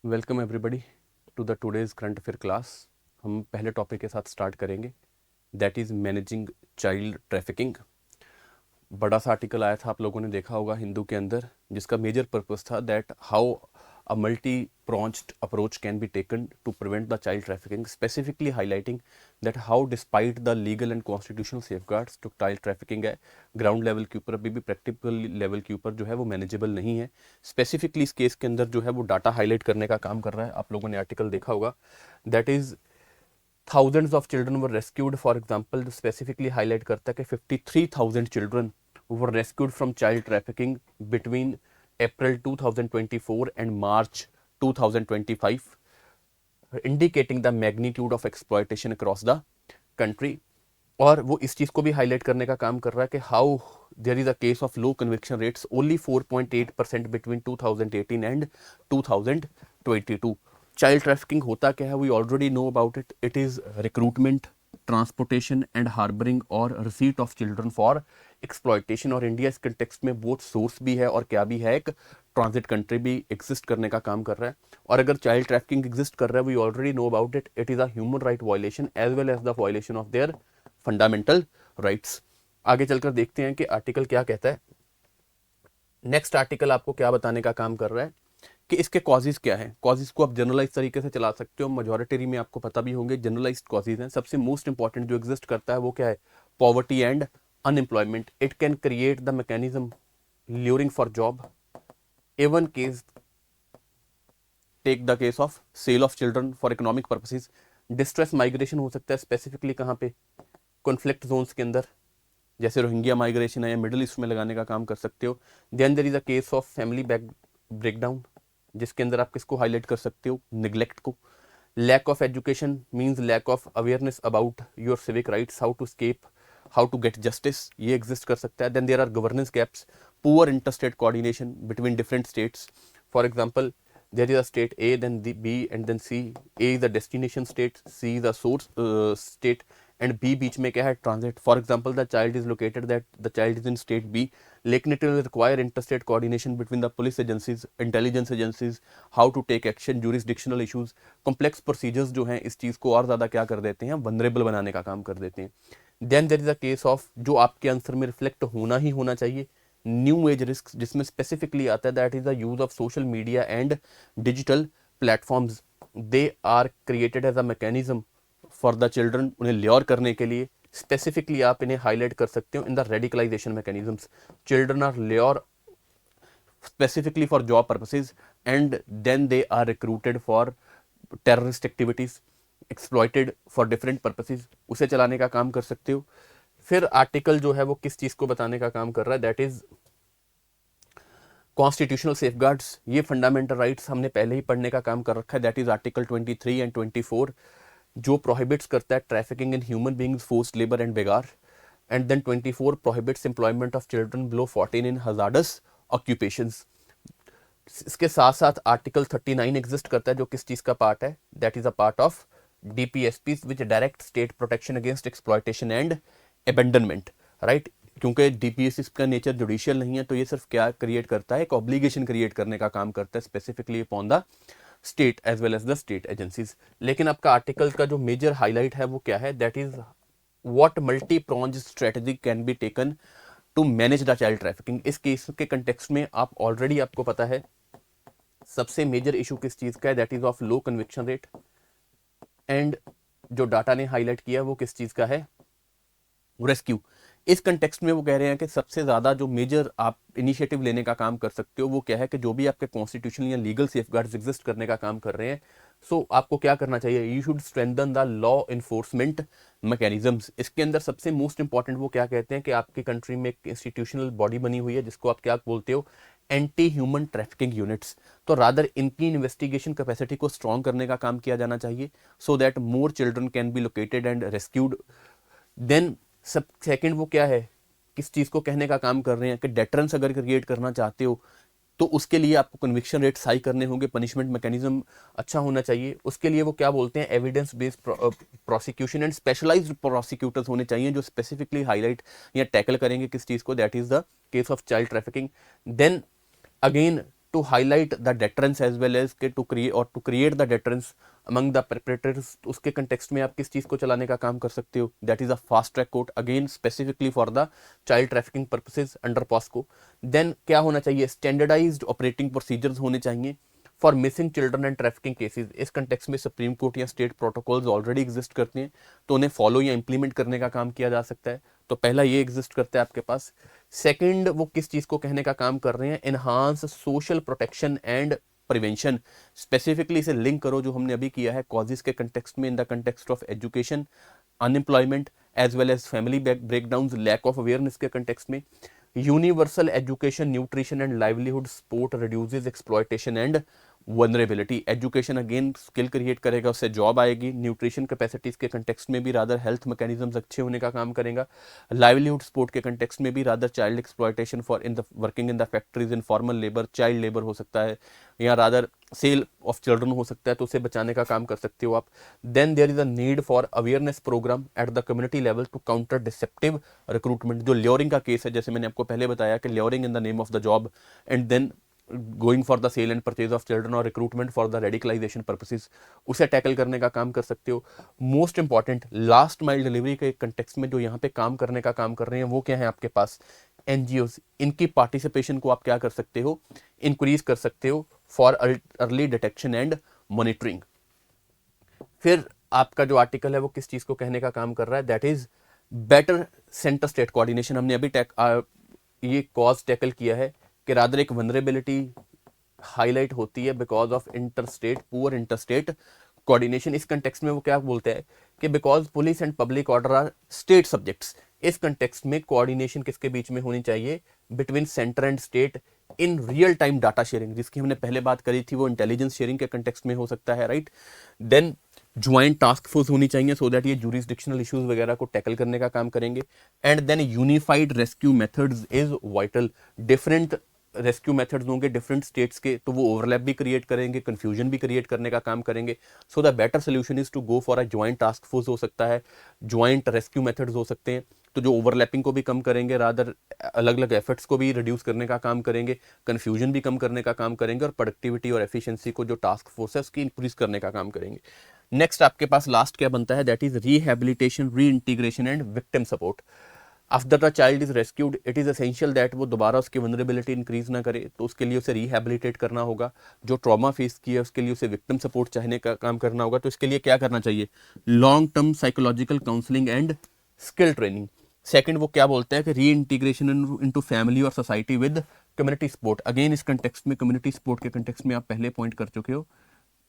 Welcome everybody to the today's current affair class. हम पहले topic के साथ स्टार्ट करेंगे, that is managing child trafficking. बड़ा सा आर्टिकल आया था, आप लोगों ने देखा होगा, हिंदू के अंदर, जिसका मेजर पर्पस था that how a multi pronged approach can be taken to prevent the child trafficking, specifically highlighting that how despite the legal and constitutional safeguards to child trafficking है ग्राउंड लेवल के ऊपर, अभी भी practical level के ऊपर जो है वो मैनेजेबल नहीं है। स्पेसिफिकली इस केस के अंदर जो है वो डाटा हाईलाइट करने का काम कर रहा है। आप लोगों ने आर्टिकल देखा होगा, that is thousands of children were rescued, for example, जो specifically highlight करता है कि 53,000 children were rescued from child trafficking between April 2024 and March 2025, indicating the magnitude of exploitation across the country। और वो इस चीज़ को भी हाईलाइट करने का काम कर रहा है कि how there is a case of low conviction rates only 4.8% between 2018 and 2022। Child trafficking होता क्या है, we already know about it. It is recruitment, transportation and harbouring or receipt of children for exploitation. और India इस context में both source भी है और क्या भी है, एक ट्रांजिट कंट्री भी एग्जिस्ट करने का काम कर रहा है। और अगर चाइल्ड ट्रैफिकिंग एग्जिस्ट कर रहा है, we already know about it, it is a human right violation as well as the violation of their fundamental rights. आगे चलकर देखते हैं कि आर्टिकल क्या कहता है। नेक्स्ट आर्टिकल आपको क्या बताने का काम कर रहा है कि इसके कॉजेज क्या है। कॉजेज को आप जनरलाइज तरीके से चला सकते हो, मेजॉरिटी में आपको पता भी होंगे जनरलाइज्ड कॉजेज हैं। सबसे मोस्ट इंपॉर्टेंट जो एग्जिस्ट करता है वो क्या है, poverty and unemployment. It can create the mechanism luring for job, even case take the case of sale of children for economic purposes. Distress migration हो सकता है, स्पेसिफिकली कहाँ पे, कॉन्फ्लिक्ट जोन्स के अंदर, जैसे रोहिंग्या माइग्रेशन है या मिडिल ईस्ट में लगाने का काम कर सकते हो। Then there is a case of family back breakdown, जिसके अंदर आप किसको हाईलाइट कर सकते हो, निग्लेक्ट को। Lack of education means lack of awareness about your civic rights, how to escape, how to get justice, ये एग्जिस्ट कर सकता है। Then there are governance gaps, poor interstate coordination between different states. For example, there is a state A, then the B, and then C. A is the destination state, C is the source state, and B बीच में क्या है, transit. For example, the child is located that the child is in state B, लेकिन it will require interstate coordination between the police agencies, intelligence agencies, how to take action, jurisdictional issues, complex procedures जो हैं इस चीज़ को और ज़्यादा क्या कर देते हैं, vulnerable बनाने का काम कर देते हैं। Then there is a case of जो आपके आंसर में रिफ्लेक्ट होना ही होना चाहिए, न्यू एज रिस्क, जिसमें स्पेसिफिकली आता है that is the use of social media and digital platforms. They are created as a mechanism for the children, उन्हें ल्योर करने के लिए। स्पेसिफिकली आप इन्हें हाईलाइट कर सकते हो in the radicalisation mechanisms. Children are lure specifically for job purposes, and then they are recruited for terrorist activities, exploited for different purposes, उसे चलाने का काम कर सकते हो। फिर आर्टिकल जो है वो किस चीज को बताने का काम कर रहा है, दैट इज कॉन्स्टिट्यूशनल सेफगार्ड्स। ये फंडामेंटल राइट्स हमने पहले ही पढ़ने का काम कर रखा है, दैट इज आर्टिकल 23 एंड 24, जो प्रोहिबिट्स करता है trafficking in human beings, forced labour and begar. And then 24 prohibits employment of children below 14 in hazardous occupations. इसके साथ साथ आर्टिकल 39 एग्जिस्ट करता है, जो किस चीज का पार्ट है, that is a part of DPSP which direct state protection against exploitation and abandonment, right. क्योंकि डीपीएसपी का नेचर जुडिशियल नहीं है, तो ये सिर्फ क्या क्रिएट करता है, एक ऑब्लिगेशन क्रिएट करने का काम करता है, specifically upon the state as well as the state agencies. लेकिन आपका आर्टिकल का जो मेजर हाईलाइट है वो क्या है, that is what multi pronged strategy can be taken to manage the child trafficking. इस केस के कंटेक्स्ट में आप ऑलरेडी आपको पता है सबसे मेजर इशू किस चीज का है, that is of low conviction rate. And जो डाटा ने हाईलाइट किया वो किस चीज का है, रेस्क्यू। इस कंटेक्स्ट में वो कह रहे हैं कि सबसे ज्यादा जो मेजर आप इनिशिएटिव लेने का काम कर सकते हो वो क्या है, कि जो भी आपके कॉन्स्टिट्यूशनल या लीगल सेफगार्ड्स एग्जिस्ट करने का काम कर रहे हैं, सो आपको क्या करना चाहिए, you should strengthen the law enforcement mechanisms. इसके अंदर सबसे मोस्ट इंपॉर्टेंट वो क्या कहते हैं कि आपकी कंट्री में एक इंस्टीट्यूशनल बॉडी बनी हुई है जिसको आप क्या बोलते हो, एंटी ह्यूमन ट्रैफिकिंग यूनिट्स। तो रादर इनकी इन्वेस्टिगेशन कैपेसिटी को स्ट्रॉन्ग करने का काम किया जाना चाहिए, so that more children can be located and rescued. Then सब सेकंड वो क्या है, किस चीज को कहने का काम कर रहे हैं कि डेटरेंस अगर क्रिएट करना चाहते हो तो उसके लिए आपको कन्विक्शन रेट्स हाई करने होंगे, पनिशमेंट मैकेनिज्म अच्छा होना चाहिए। उसके लिए वो क्या बोलते हैं, evidence based prosecution and specialised prosecutors होने चाहिए जो स्पेसिफिकली हाईलाइट या टैकल करेंगे किस चीज को, that is the case of child trafficking. Then again to highlight the deterrence as well as के to create the deterrence among the perpetrators. उसके कंटेक्स्ट में आप किस चीज को चलाने का काम कर सकते हो, that is a fast track court, again specifically for the child trafficking purposes under POCSO. Then क्या होना चाहिए, स्टैंडर्डाइज्ड ऑपरेटिंग प्रोसीजर्स होने चाहिए for missing children and trafficking cases. इस कंटेक्स्ट में सुप्रीम कोर्ट या स्टेट प्रोटोकॉल्स ऑलरेडी एग्जिस्ट करते हैं, तो उन्हें फॉलो या इंप्लीमेंट करने का काम किया जा सकता है। तो पहला ये एग्जिस्ट करता है आपके पास। सेकंड, वो किस चीज को कहने का काम कर रहे हैं, enhance social protection and prevention. Specifically इसे लिंक करो जो हमने अभी किया है कॉजेस के कंटेक्स्ट में, in the context of education, unemployment as well as family breakdown, lack of awareness के कंटेक्स्ट में। Universal education, nutrition and livelihood support reduces exploitation and vulnerability. Education again skill create करेगा, उससे job आएगी। Nutrition capacities के context में भी rather health mechanisms अच्छे होने का काम करेगा। लाइवलीहुड सपोर्ट के कंटेक्स्ट में भी rather child exploitation for in the working in the factories, informal labour, child labour हो सकता है, या रादर सेल ऑफ चिल्ड्रन हो सकता है, तो उसे बचाने का काम कर सकते हो आप। Then there is a need for awareness program at the community level to counter deceptive recruitment. जो ल्योरिंग का केस है, जैसे मैंने आपको पहले बताया कि luring in the name of the job and then going for the sale and purchase of children or recruitment for the radicalisation purposes, उसे टैकल करने का काम कर सकते हो। Most important last mile delivery के कंटेक्स्ट में जो यहाँ पे काम करने का काम कर रहे हैं वो क्या है आपके पास, एनजीओस। इनकी पार्टिसिपेशन को आप क्या कर सकते हो, इंक्रीज कर सकते हो for early detection and monitoring. फिर आपका जो आर्टिकल है वो किस चीज को कहने का काम कर रहा है, that is better centre state coordination. हमने अभी ये कॉज टैकल किया है कि रादर एक वनरेबिलिटी हाईलाइट होती है because of poor interstate coordination. इस कंटेक्स्ट में वो क्या बोलते हैं कि because police and public order are state subjects. इस कंटेक्स्ट में कोऑर्डिनेशन किसके बीच में होनी चाहिए, between centre and state in real time data sharing, जिसकी हमने पहले बात करी थी वो इंटेलिजेंस शेयरिंग के कंटेक्स्ट में हो सकता है, right. Then joint task force होनी चाहिए सो दैट ये जूरिसडिक्शनल इश्यूज वगैरह को टैकल करने का काम करेंगे। And then unified rescue methods is vital. Different rescue methods होंगे डिफरेंट स्टेट्स के, तो वो ओवरलैप भी क्रिएट करेंगे, कंफ्यूजन भी क्रिएट करने का काम करेंगे। So the better solution is to go for a joint task force हो सकता है, ज्वाइंट रेस्क्यू मेथड्स हो सकते हैं, तो जो ओवरलैपिंग को भी कम करेंगे, रादर अलग अलग एफर्ट्स को भी रिड्यूस करने का काम करेंगे, कंफ्यूजन भी कम करने का काम करेंगे, और प्रोडक्टिविटी और एफिशिएंसी को जो टास्क फोर्स है उसकी इंक्रीज करने का काम करेंगे। नेक्स्ट आपके पास लास्ट क्या बनता है, दैट इज रिहेबिलिटेशन, री integration and victim support. After the child is rescued it is essential that वो दोबारा उसकी वनरेबिलिटी इंक्रीज ना करे, तो उसके लिए उसे रिहेबिलिटेट करना होगा। जो ट्रॉमा फेस किया है उसके लिए उसे विक्टिम सपोर्ट चाहने का काम करना होगा। तो इसके लिए क्या करना चाहिए, long term psychological counselling and skill training. Second वो क्या बोलते हैं कि री इंटीग्रेशन इनटू फैमिली और society with community support. Again इस कंटेक्स्ट में कम्युनिटी सपोर्ट के कंटेक्स्ट में आप पहले पॉइंट कर चुके हो,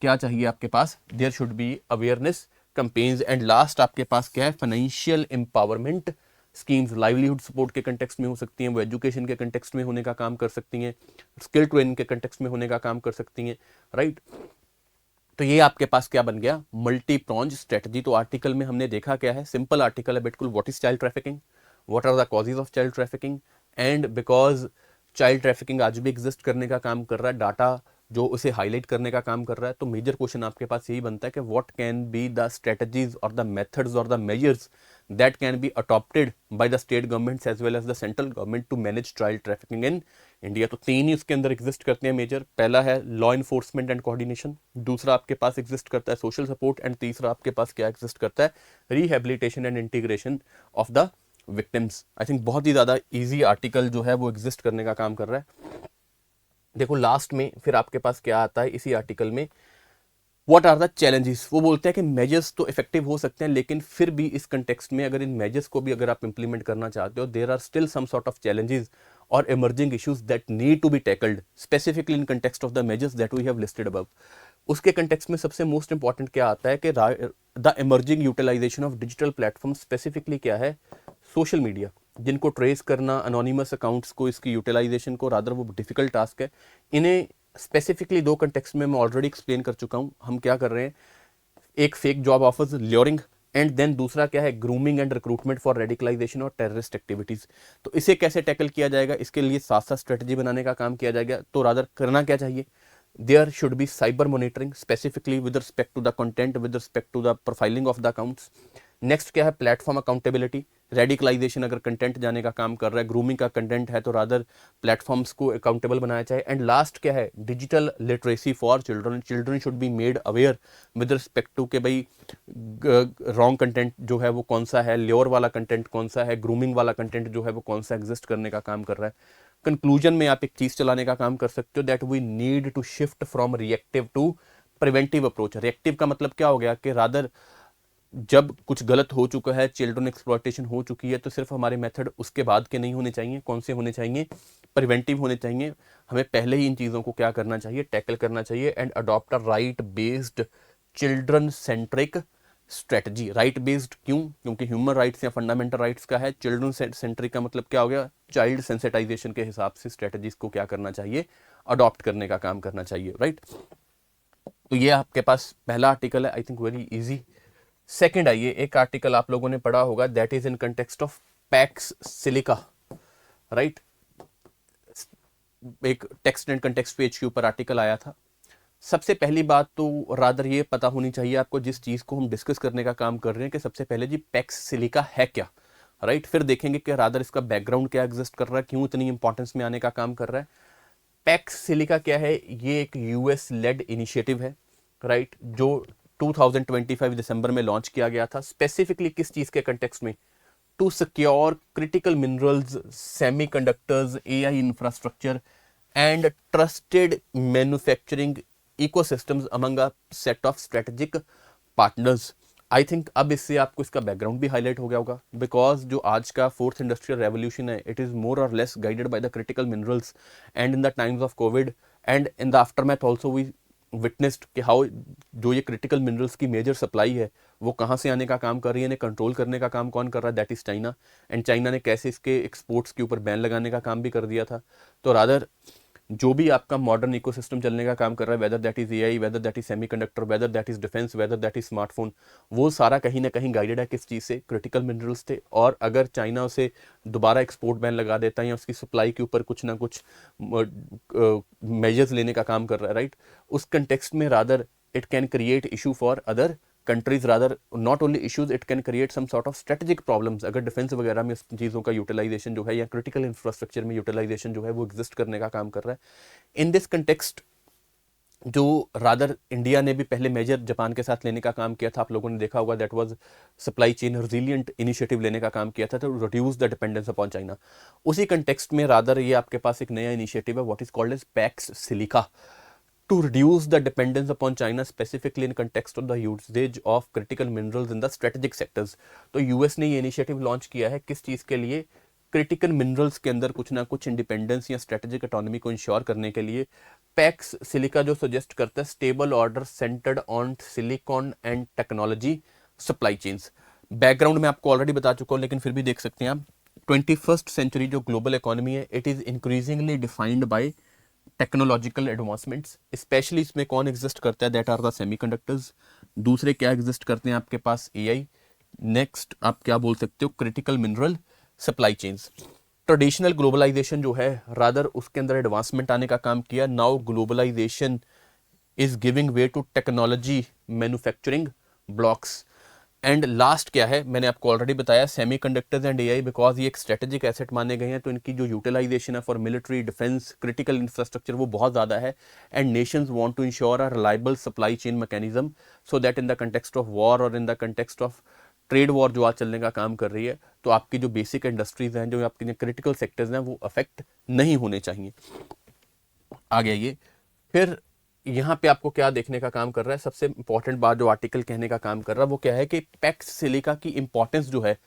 क्या चाहिए आपके पास, there should be awareness campaigns. And last आपके पास क्या है, financial empowerment schemes. Livelihood support के कंटेक्स्ट में हो सकती हैं, वो एजुकेशन के कंटेक्स्ट में होने का काम कर सकती हैं, स्किल ट्रेनिंग के कंटेक्स्ट में होने का काम कर सकती हैं, राइट। तो ये आपके पास क्या बन गया, मल्टी प्रॉन्ज स्ट्रेटजी। तो आर्टिकल में हमने देखा क्या है, सिंपल आर्टिकल है बिल्कुल, what is child trafficking, what are the causes of child trafficking, and because child trafficking आज भी एग्जिस्ट करने का काम कर रहा है, डाटा जो उसे हाईलाइट करने का काम कर रहा है। तो मेजर क्वेश्चन आपके पास यही बनता है कि what can be the strategies और द मेथड्स और the measures that can be adopted by the state governments as well as the central government to manage child trafficking in India। तो तीन ही उसके अंदर एग्जिस्ट करते हैं मेजर। पहला है लॉ इन्फोर्समेंट एंड कोऑर्डिनेशन, दूसरा आपके पास एग्जिस्ट करता है सोशल सपोर्ट, एंड तीसरा आपके पास क्या एग्जिस्ट करता है, rehabilitation and integration of the victims. I think बहुत ही ज़्यादा ईजी आर्टिकल जो है वो एग्जिस्ट करने का काम कर रहा है। देखो लास्ट में फिर आपके पास क्या आता है इसी आर्टिकल में, व्हाट आर द चैलेंजेस। वो बोलते हैं कि मेजर्स तो इफेक्टिव हो सकते हैं, लेकिन फिर भी इस कंटेक्स्ट में अगर इन मेजर्स को भी अगर आप इंप्लीमेंट करना चाहते हो, there are still some sort of challenges or emerging issues that need to be tackled specifically in context of the measures that we have listed above. उसके कंटेक्स्ट में सबसे मोस्ट इंपॉर्टेंट क्या आता है कि the emerging utilisation of digital platform. Specifically क्या है, social media, जिनको ट्रेस करना, अनोनिमस अकाउंट्स को, इसकी यूटिलाइजेशन को, रादर वो डिफिकल्ट टास्क है। इन्हें स्पेसिफिकली दो कंटेक्स्ट में मैं ऑलरेडी एक्सप्लेन कर चुका हूं। हम क्या कर रहे हैं, एक fake job offers, luring, and then दूसरा क्या है, grooming and recruitment for radicalisation और टेररिस्ट एक्टिविटीज। तो इसे कैसे टैकल किया जाएगा, इसके लिए साथ साथ स्ट्रेटजी बनाने का काम किया जाएगा। तो रादर करना क्या चाहिए, there should be cyber monitoring specifically with respect to the content, with respect to the profiling of the accounts. Next क्या है, प्लेटफॉर्म अकाउंटेबिलिटी, रेडिकलाइजेशन अगर कंटेंट जाने का काम कर रहा है, ग्रूमिंग का कंटेंट है तो रादर प्लेटफॉर्म्स को अकाउंटेबल बनाया जाए। एंड लास्ट क्या है, digital literacy for children, children should be made aware with respect to के भाई रॉन्ग कंटेंट जो है वो कौन सा है, ल्योर वाला कंटेंट कौन सा है, ग्रूमिंग वाला कंटेंट जो है वो कौन सा एग्जिस्ट करने का काम कर रहा है। कंक्लूजन में आप एक चीज चलाने का काम कर सकते हो, that we need to shift from reactive to preventive approach. Reactive का मतलब क्या हो गया कि रादर जब कुछ गलत हो चुका है, चिल्ड्रन एक्सप्लॉयटेशन हो चुकी है, तो सिर्फ हमारे मेथड उसके बाद के नहीं होने चाहिए। कौन से होने चाहिए, प्रिवेंटिव होने चाहिए। हमें पहले ही इन चीज़ों को क्या करना चाहिए, टैकल करना चाहिए and adopt a right based children centric strategy. Right based क्यों, क्योंकि ह्यूमन राइट्स या फंडामेंटल राइट्स का है। चिल्ड्रन सेंट्रिक का मतलब क्या हो गया, चाइल्ड सेंसिटाइजेशन के हिसाब से स्ट्रेटजीज को क्या करना चाहिए, अडॉप्ट करने का काम करना चाहिए, राइट। तो ये आपके पास पहला आर्टिकल है, I think very easy. Second आइए, एक आर्टिकल आप लोगों ने पढ़ा होगा, that is in context of PACS silica, right. एक टेक्स्ट एंड कंटेक्स्ट पेज के ऊपर आर्टिकल आया था। सबसे पहली बात तो रादर ये पता होनी चाहिए आपको जिस चीज को हम डिस्कस करने का काम कर रहे हैं, कि सबसे पहले जी पैक्स सिलिका है क्या, राइट। फिर देखेंगे कि रादर इसका बैकग्राउंड क्या एग्जिस्ट कर रहा है, क्यों इतनी इंपॉर्टेंस में आने का काम कर रहा है। पैक्स सिलिका क्या है, ये एक यूएस लेड इनिशिएटिव है, राइट, जो 2025 दिसंबर में लॉन्च किया गया था। स्पेसिफिकली किस चीज के कंटेक्स्ट में, to secure critical minerals, semiconductors, AI infrastructure and trusted manufacturing ecosystems among a set of strategic partners. I think अब इससे आपको इसका बैकग्राउंड भी हाईलाइट हो गया होगा, बिकॉज जो आज का फोर्थ इंडस्ट्रियल रेवोल्यूशन है, इट इज मोर और less guided by the critical minerals. And in the times of COVID and in the aftermath also we witnessed कि हाउ जो ये क्रिटिकल मिनरल्स की मेजर सप्लाई है वो कहाँ से आने का काम कर रही है, इन्हें कंट्रोल करने का काम कौन कर रहा है, that is China. And China ने कैसे इसके एक्सपोर्ट्स के ऊपर बैन लगाने का काम भी कर दिया था। तो रादर जो भी आपका मॉडर्न इकोसिस्टम चलने का काम कर रहा है, whether that is AI, whether that is semiconductor, whether that is defence, whether that is smartphone, वो सारा कहीं ना कहीं गाइडेड है किस चीज़ से, क्रिटिकल मिनरल्स से। और अगर चाइना उसे दोबारा एक्सपोर्ट बैन लगा देता है या उसकी सप्लाई के ऊपर कुछ ना कुछ मेजर्स लेने का काम कर रहा है, राइट, उस कंटेक्स्ट में rather it can create issue for other countries, rather not only issues, it can create some sort of strategic problems. अगर डिफेंस वगैरह में चीज़ों का यूटिलाइजेशन जो है या क्रिटिकल इंफ्रास्ट्रक्चर में यूटिलाइजेशन जो है वो एग्जिस्ट करने का काम कर रहा है। इन दिस कंटेक्स्ट जो रादर इंडिया ने भी पहले मेजर जापान के साथ लेने का काम किया था, आप लोगों ने देखा होगा, that was supply chain resilient initiative लेने का काम किया था to reduce the dependence upon China. उसी कंटेक्स्ट में रादर ये आपके पास एक नया इनिशिएटिव है, what is called as Pax Silica, to reduce the dependence upon China specifically in context of the usage of critical minerals in the strategic sectors। तो US ने ये इनिशिएटिव लॉन्च किया है किस चीज़ के लिए, क्रिटिकल मिनरल्स के अंदर कुछ ना कुछ इंडिपेंडेंस या स्ट्रेटेजिक ऑटोनॉमी को इंश्योर करने के लिए। पैक्स सिलिका जो सजेस्ट करता है stable order centred on silicon and technology supply chains. Background में आपको ऑलरेडी बता चुका हूँ, लेकिन फिर भी देख सकते हैं आप, 21st सेंचुरी जो ग्लोबल इकोनॉमी है, it is increasingly defined by technological advancements. Specially इसमें कौन एग्जिस्ट करता है, दैट आर द सेमीकंडक्टर्स। दूसरे क्या एग्जिस्ट करते हैं आपके पास, एआई। नेक्स्ट आप क्या बोल सकते हो, critical mineral supply chains. Traditional globalisation जो है रादर उसके अंदर एडवांसमेंट आने का काम किया। Now globalisation is giving way to technology manufacturing blocks. And last क्या है, मैंने आपको ऑलरेडी बताया, सेमीकंडक्टर्स एंड एआई, बिकॉज ये एक स्ट्रेटेजिक एसेट माने गए हैं, तो इनकी जो यूटिलाइजेशन है for military defence critical infrastructure वो बहुत ज़्यादा है। And nations want to ensure a reliable supply chain mechanism, so that in the context of war or in the context of trade war जो आज चलने का काम कर रही है, तो आपकी जो बेसिक इंडस्ट्रीज हैं, जो आपकी क्रिटिकल सेक्टर्स हैं, वो अफेक्ट नहीं होने चाहिए। आगे आइए, फिर यहाँ पे आपको क्या देखने का काम कर रहा है, सबसे इंपॉर्टेंट बात जो आर्टिकल कहने का काम कर रहा है वो क्या है कि पैक्स सिलिका की इंपॉर्टेंस जो है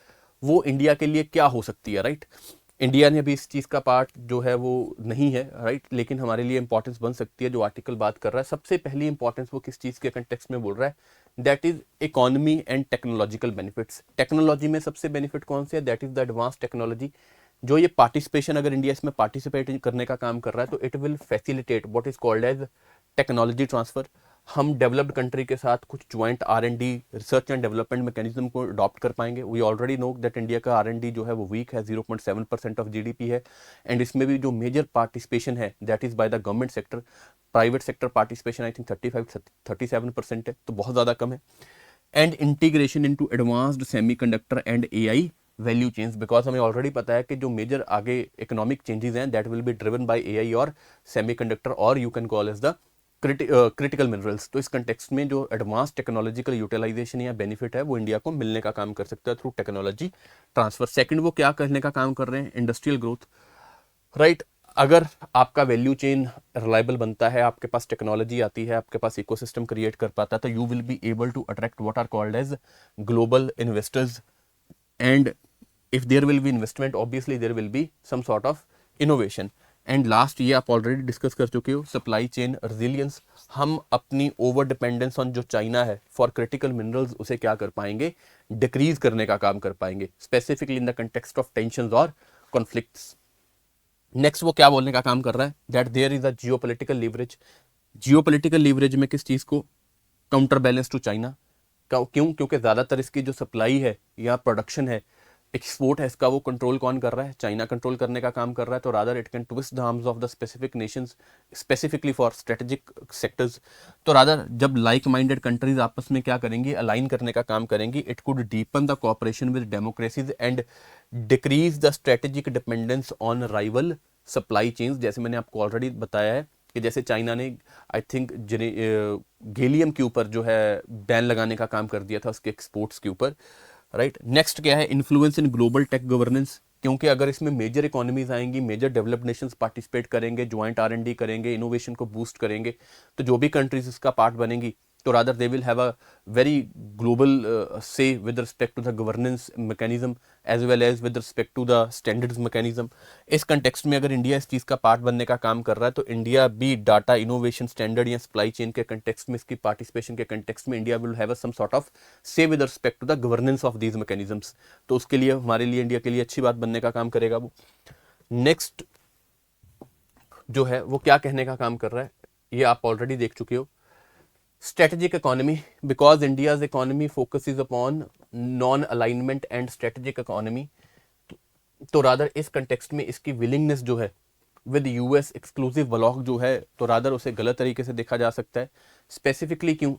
वो इंडिया के लिए क्या हो सकती है, राइट। इंडिया ने भी इस चीज़ का पार्ट जो है वो नहीं है, राइट, लेकिन हमारे लिए इंपॉर्टेंस बन सकती है। जो आर्टिकल बात कर रहा है, सबसे पहली इंपॉर्टेंस वो किस चीज़ के कंटेक्स्ट में बोल रहा है, that is economy and technological benefits. Technology में सबसे बेनिफिट कौन से है, that is the advance technology. जो ये पार्टिसिपेशन, अगर इंडिया इसमें पार्टिसिपेट करने का काम कर रहा है, तो it will facilitate what is called as technology transfer. हम डेवलप्ड कंट्री के साथ कुछ joint R&D, research and development mechanism को अडॉप्ट कर पाएंगे। We already know that India का R&D जो है वो वीक है, 0.7% ऑफ GDP है। एंड इसमें भी जो मेजर पार्टिसिपेशन है that is by the government sector. Private sector participation I think 35-37% है, तो बहुत ज़्यादा कम है। And integration into advanced semiconductor and AI value chains, because हमें ऑलरेडी पता है कि जो मेजर आगे इकोनॉमिक चेंजेस हैं that will be driven by AI और सेमीकंडक्टर, और you can call as the critical minerals. तो इस कंटेक्स्ट में जो एडवांस टेक्नोलॉजिकल यूटिलाइजेशन या बेनिफिट है वो इंडिया को मिलने का काम कर सकता है थ्रू टेक्नोलॉजी ट्रांसफर। सेकंड, वो क्या करने का काम कर रहे हैं, इंडस्ट्रियल ग्रोथ, राइट। अगर आपका वैल्यू चेन रिलायबल बनता है, आपके पास टेक्नोलॉजी आती है, आपके पास इकोसिस्टम क्रिएट कर पाता है, तो you will be able to attract what are called as global investors, and if there will be investment obviously there will be some sort of innovation। And last, ये आप already discuss कर चुके हो, supply chain resilience. हम अपनी over dependence on जो China है for critical minerals उसे क्या कर पाएंगे, डिक्रीज करने का काम कर पाएंगे, specifically in the context of tensions और कॉन्फ्लिक्ट्स। नेक्स्ट, वो क्या बोलने का काम कर रहा है, that there is a geopolitical leverage. Geopolitical leverage में किस चीज को, काउंटर बैलेंस टू चाइना। क्यों, क्योंकि ज्यादातर इसकी जो सप्लाई है या प्रोडक्शन है, एक्सपोर्ट है इसका, वो कंट्रोल कौन कर रहा है, चाइना कंट्रोल करने का काम कर रहा है। तो rather it can twist the arms of the specific Nations specifically for strategic sectors. तो रादर जब लाइक माइंडेड कंट्रीज आपस में क्या करेंगी, अलाइन करने का काम करेंगी, it could deepen the cooperation with democracies and decrease the strategic dependence on rival supply chains. जैसे मैंने आपको ऑलरेडी बताया है कि जैसे चाइना ने आई थिंक गैलियम के ऊपर जो है बैन लगाने का काम कर दिया था उसके एक्सपोर्ट्स के ऊपर, राइट। नेक्स्ट क्या है, influence in global tech governance, क्योंकि अगर इसमें मेजर इकोनॉमीज आएंगी, मेजर डेवलप्ड नेशंस पार्टिसिपेट करेंगे, ज्वाइंट R&D करेंगे, इनोवेशन को बूस्ट करेंगे, तो जो भी कंट्रीज इसका पार्ट बनेंगी तो rather they will have a very global say with respect to the governance mechanism as well as with respect to the standards mechanism. इस कंटेक्स्ट में अगर इंडिया इस चीज़ का पार्ट बनने का काम कर रहा है तो इंडिया भी डाटा इनोवेशन स्टैंडर्ड या सप्लाई चेन के कंटेक्स्ट में, इसकी पार्टिसिपेशन के कंटेक्स्ट में India will have some sort of say with respect to the governance of these mechanisms. तो उसके लिए हमारे लिए, इंडिया के लिए अच्छी बात बनने का काम करेगा वो। नेक्स्ट जो है वो क्या कहने का काम कर रहा है, ये आप ऑलरेडी देख चुके हो, strategic economy, because India's economy focuses upon non-alignment and strategic economy। तो रादर इस कंटेक्स्ट में इसकी विलिंगनेस जो है विद यूएस एक्सक्लूसिव ब्लॉक जो है, तो रादर उसे गलत तरीके से देखा जा सकता है। स्पेसिफिकली क्यों,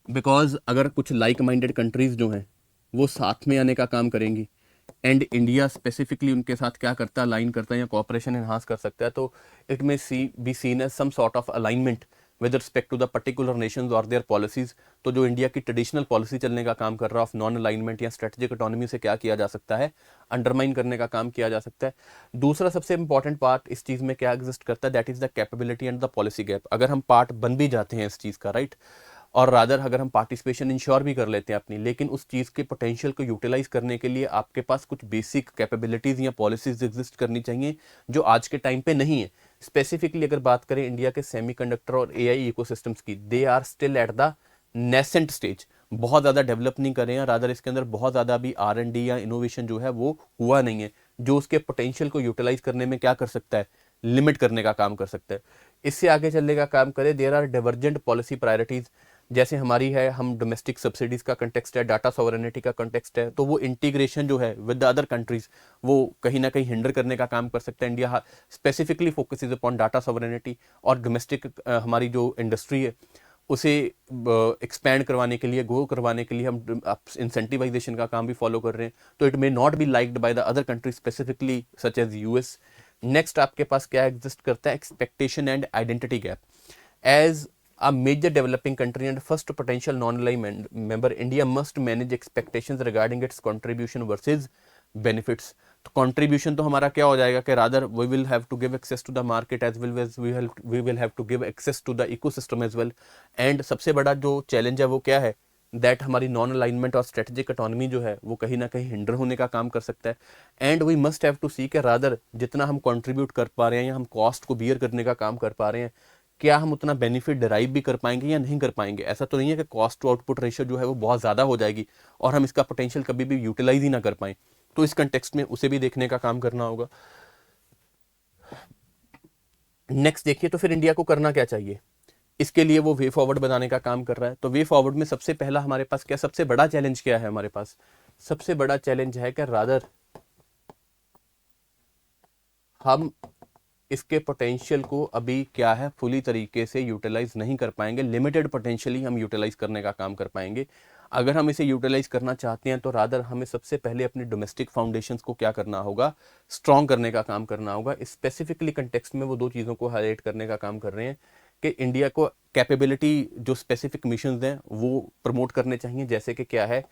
बिकॉज अगर कुछ लाइक माइंडेड कंट्रीज जो हैं वो साथ में आने का काम करेंगी एंड इंडिया स्पेसिफिकली उनके साथ क्या करता है, अलाइन करता है या कोऑपरेशन एनहांस कर सकता है, तो it may be seen as some sort of alignment with respect to the particular nations और देयर पॉलिसीज। तो जो इंडिया की ट्रेडिशनल पॉलिसी चलने का काम कर रहा है ऑफ नॉन अलाइनमेंट या स्ट्रेटेजिक ऑटोनॉमी से क्या किया जा सकता है, अंडरमाइन करने का काम किया जा सकता है। दूसरा सबसे इंपॉर्टेंट पार्ट इस चीज़ में क्या एग्जिस्ट करता है, that is the capability and the policy gap. अगर हम पार्ट बन भी जाते हैं इस चीज़ का, राइट, और रादर अगर हम पार्टिसिपेशन इंश्योर भी कर लेते हैं अपनी, लेकिन उस चीज़ के पोटेंशियल को यूटिलाइज करने के लिए आपके पास कुछ बेसिक कैपेबिलिटीज़ या पॉलिसीज एग्जिस्ट करनी चाहिए जो आज के टाइम पे नहीं है। स्पेसिफिकली अगर बात करें इंडिया के सेमीकंडक्टर और एआई इकोसिस्टम्स की, they are still at the nascent stage, बहुत ज़्यादा डेवलप नहीं कर रहे हैं, रादर इसके अंदर बहुत ज़्यादा भी R&D या इनोवेशन जो है वो हुआ नहीं है, जो उसके पोटेंशियल को यूटिलाइज करने में क्या कर सकता है, लिमिट करने का काम कर सकता है। इससे आगे चलने का काम करें, there are divergent policy priorities, जैसे हमारी है, हम डोमेस्टिक सब्सिडीज़ का कंटेक्स्ट है, डाटा सॉवरेनिटी का कंटेक्स्ट है, तो वो इंटीग्रेशन जो है विद द अदर कंट्रीज़ वो कहीं ना कहीं हिंडर करने का काम कर सकता है। India specifically focuses upon data sovereignty, और डोमेस्टिक हमारी जो इंडस्ट्री है उसे एक्सपैंड करवाने के लिए, ग्रो करवाने के लिए हम इंसेंटिवाइजेशन का काम भी फॉलो कर रहे हैं। तो it may not be liked by the other countries specifically such as US. Next आपके पास क्या एग्जिस्ट करता है, expectation and identity gap. As a major developing country and first potential non-aligned member, India must manage expectations regarding its contribution versus benefits। तो contribution तो हमारा क्या हो जाएगा कि rather we will have to give access to the market as well as we will have to give access to the ecosystem as well। and सबसे बड़ा जो challenge है वो क्या है, दैट हमारी नॉन अलाइनमेंट और स्ट्रेटेजिक ऑटोनॉमी जो है वो कहीं ना कहीं हिंडर होने का काम कर सकता है। And we must have to see के रादर जितना हम कंट्रीब्यूट कर पा रहे हैं या हम कॉस्ट को बियर करने का काम कर पा रहे हैं, क्या हम उतना बेनिफिट डिराइव भी कर पाएंगे या नहीं कर पाएंगे। ऐसा तो नहीं है कि कॉस्ट टू आउटपुट रेशियो जो है वो बहुत ज़्यादा हो जाएगी और हम इसका पोटेंशियल कभी भी यूटिलाइज ही ना कर पाएं। तो इस कंटेक्स्ट में उसे भी देखने का काम करना होगा। नेक्स्ट देखिए, तो फिर इंडिया को करना क्या चाहिए, इसके लिए वो वे फॉरवर्ड बनाने का काम कर रहा है। तो वे फॉरवर्ड में सबसे पहला हमारे पास क्या, सबसे बड़ा चैलेंज क्या है हमारे पास, सबसे बड़ा चैलेंज है कि रादर हम इसके पोटेंशियल को अभी क्या है, फुली तरीके से यूटिलाइज नहीं कर पाएंगे, लिमिटेड पोटेंशियली हम यूटिलाइज करने का काम कर पाएंगे। अगर हम इसे यूटिलाइज करना चाहते हैं तो रादर हमें सबसे पहले अपने डोमेस्टिक फाउंडेशंस को क्या करना होगा, स्ट्रॉन्ग करने का काम करना होगा। स्पेसिफिकली कंटेक्स्ट में वो दो चीज़ों को हाईलाइट करने का काम कर रहे हैं कि इंडिया को कैपेबिलिटी जो स्पेसिफिक मिशन हैं वो प्रमोट करने चाहिए, जैसे कि क्या है,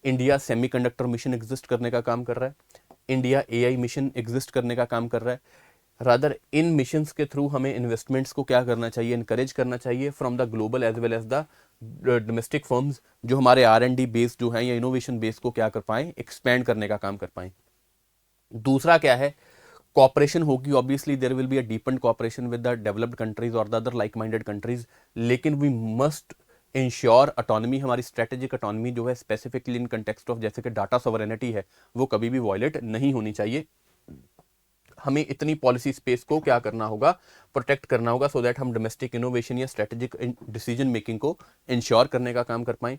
इंडिया सेमीकंडक्टर मिशन एग्जिस्ट करने का काम कर रहा है, इंडिया एआई मिशन एग्जिस्ट करने का काम कर रहा है। रादर इन मिशंस के थ्रू हमें इन्वेस्टमेंट्स को क्या करना चाहिए, इनकरेज करना चाहिए from the global as well as the domestic firms, जो हमारे R&D बेस जो है या इनोवेशन बेस को क्या कर पाएं, एक्सपैंड करने का काम कर पाएं। दूसरा क्या है, कॉपरेशन होगी, obviously there will be a deepened cooperation with the developed countries or the other like minded countries, लेकिन वी मस्ट इंश्योर अटोनमी, हमारी स्ट्रेटेजिक अटोनमी जो है स्पेसिफिकली इन कंटेक्स्ट ऑफ जैसे कि डाटा सॉवरेनिटी है, वो कभी भी वॉयलेट नहीं होनी चाहिए। हमें इतनी पॉलिसी स्पेस को क्या करना होगा, प्रोटेक्ट करना होगा, सो दैट हम डोमेस्टिक इनोवेशन या स्ट्रेटेजिक डिसीजन मेकिंग को इंश्योर करने का काम कर पाएं।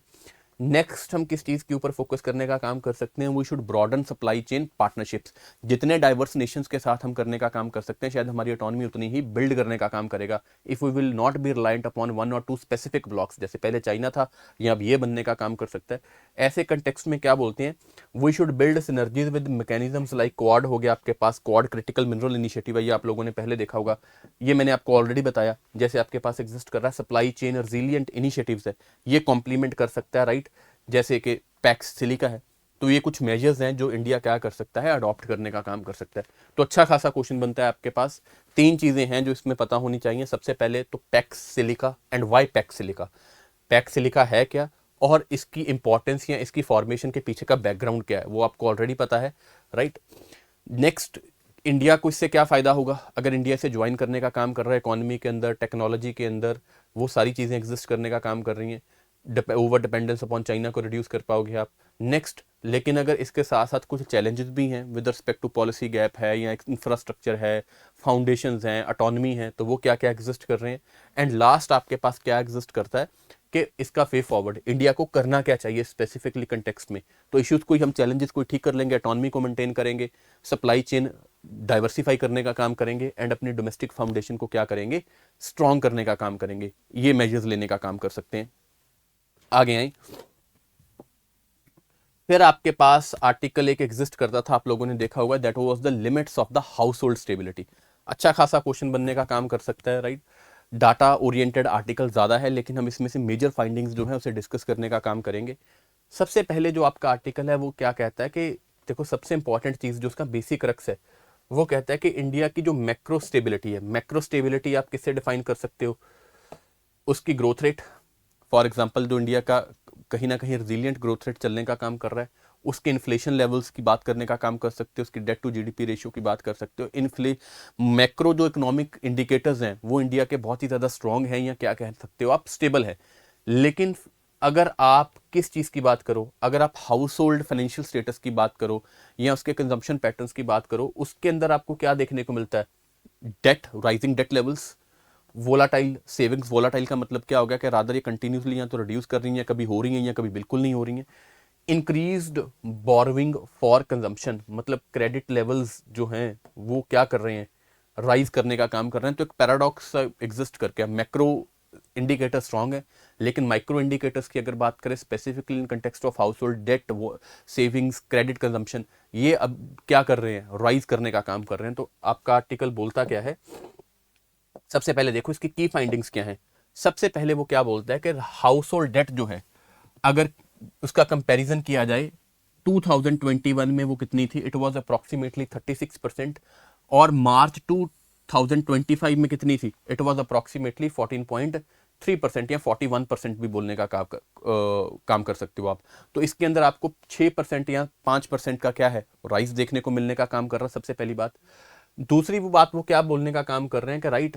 नेक्स्ट हम किस चीज़ के ऊपर फोकस करने का काम कर सकते हैं, we should broaden supply chain partnerships. जितने डाइवर्स नेशंस के साथ हम करने का काम कर सकते हैं, शायद हमारी इकोनॉमी उतनी ही बिल्ड करने का काम करेगा। If we will not be reliant upon 1 और 2 स्पेसिफिक ब्लॉक्स, जैसे पहले चाइना था या अब ये बनने का काम कर सकता है। ऐसे कंटेक्स्ट में क्या बोलते हैं, we should build synergies with mechanisms like Quad हो गया आपके पास, क्वाड क्रिटिकल मिनरल इनिशिएटिव है, ये आप लोगों ने पहले देखा होगा, ये मैंने आपको ऑलरेडी बताया। जैसे आपके पास एग्जिस्ट कर रहा है सप्लाई चेन रिजिलियंट इनिशिएटिव्स है, ये कॉम्प्लीमेंट कर सकता है, राइट। जैसे कि पैक्स सिलिका है, तो ये कुछ मेजर्स हैं जो इंडिया क्या कर सकता है, अडॉप्ट करने का काम कर सकता है। तो अच्छा खासा क्वेश्चन बनता है आपके पास। 3 चीज़ें हैं जो इसमें पता होनी चाहिए। सबसे पहले तो Pax Silica and why Pax Silica, Pax Silica है क्या और इसकी इंपॉर्टेंस या इसकी फॉर्मेशन के पीछे का बैकग्राउंड क्या है, वो आपको ऑलरेडी पता है, राइट। नेक्स्ट, इंडिया को इससे क्या फ़ायदा होगा अगर इंडिया से ज्वाइन करने का काम कर रहा है, इकोनॉमी के अंदर, टेक्नोलॉजी के अंदर, वो सारी चीज़ें एग्जिस्ट करने का काम कर रही हैं। ओवर डिपेंडेंस अपॉन चाइना को रिड्यूस कर पाओगे आप। नेक्स्ट, लेकिन अगर इसके साथ साथ कुछ चैलेंजेस भी हैं with respect to policy gap है या इंफ्रास्ट्रक्चर है, फाउंडेशंस हैं, अटोनमी है, तो वो क्या क्या एग्जिस्ट कर रहे हैं। एंड लास्ट आपके पास क्या एग्जिस्ट करता है कि इसका वे फॉरवर्ड इंडिया को करना क्या चाहिए स्पेसिफिकली कंटेक्स्ट में। तो इश्यूज कोई हम चैलेंजेस कोई ठीक कर लेंगे, अटोनमी को मेंटेन करेंगे, सप्लाई चेन डाइवर्सिफाई करने का काम करेंगे एंड अपनी डोमेस्टिक फाउंडेशन को क्या करेंगे, स्ट्रॉन्ग करने का काम करेंगे। ये मेजर्स लेने का काम कर सकते हैं। आगे आए, फिर आपके पास आर्टिकल एक एग्जिस्ट करता था, आप लोगों ने देखा होगा, that was the limits of the house hold stability. अच्छा खासा क्वेश्चन बनने का काम कर सकता है, राइट। डाटा ओरिएंटेड आर्टिकल ज़्यादा है, लेकिन हम इसमें से मेजर फाइंडिंग्स जो है उसे डिस्कस करने का काम करेंगे। सबसे पहले जो आपका आर्टिकल है वो क्या कहता है कि देखो, सबसे इंपॉर्टेंट चीज़ जो उसका बेसिक रक्स है वो कहता है कि इंडिया की जो मैक्रो स्टेबिलिटी है, मैक्रो स्टेबिलिटी आप किससे डिफाइन कर सकते हो, उसकी ग्रोथ रेट। फॉर एग्जांपल जो इंडिया का कहीं ना कहीं रिजिलियंट ग्रोथ रेट चलने का काम कर रहा है, उसके इन्फ्लेशन लेवल्स की बात करने का काम कर सकते हो, उसकी डेट टू जीडीपी रेशियो की बात कर सकते हो। मैक्रो जो इकोनॉमिक इंडिकेटर्स हैं वो इंडिया के बहुत ही ज़्यादा स्ट्रॉन्ग हैं, या क्या कह सकते हो आप, स्टेबल है। लेकिन अगर आप किस चीज़ की बात करो, अगर आप हाउस होल्ड फाइनेंशियल स्टेटस की बात करो या उसके कंजम्पशन पैटर्न्स की बात करो, उसके अंदर आपको क्या देखने को मिलता है, debt, rising debt levels, volatile savings. Volatile का मतलब क्या हो गया कि रादर ये कंटिन्यूसली या तो रिड्यूस कर रही हैं, कभी हो रही हैं या कभी बिल्कुल नहीं हो रही हैं। इंक्रीज्ड बोरोइंग फॉर कंजम्पशन, मतलब क्रेडिट लेवल्स जो हैं वो क्या कर रहे हैं, राइज करने का काम कर रहे हैं। तो एक पैराडॉक्स एग्जिस्ट करके, मैक्रो इंडिकेटर स्ट्रांग है, लेकिन माइक्रो इंडिकेटर्स की अगर बात करें specifically in context of household debt, savings, credit consumption, ये अब क्या कर रहे हैं, राइज करने का काम कर रहे हैं। तो आपका आर्टिकल बोलता क्या है, सबसे पहले देखो इसकी की फाइंडिंग्स क्या हैं। सबसे पहले वो क्या बोलता है कि हाउस होल्ड डेट जो है, अगर उसका कंपैरिजन किया जाए 2021 में वो कितनी थी, इट वाज अप्रॉक्सीमेटली 36%, और मार्च 2025 में कितनी थी, इट वाज अप्रॉक्सीमेटली 14.3% या 41% भी बोलने का काम कर सकते हो आप। तो इसके अंदर आपको 6% या 5% का क्या है, राइज देखने को मिलने का काम कर रहा है, सबसे पहली बात। दूसरी वो बात वो क्या बोलने का काम कर रहे हैं कि right,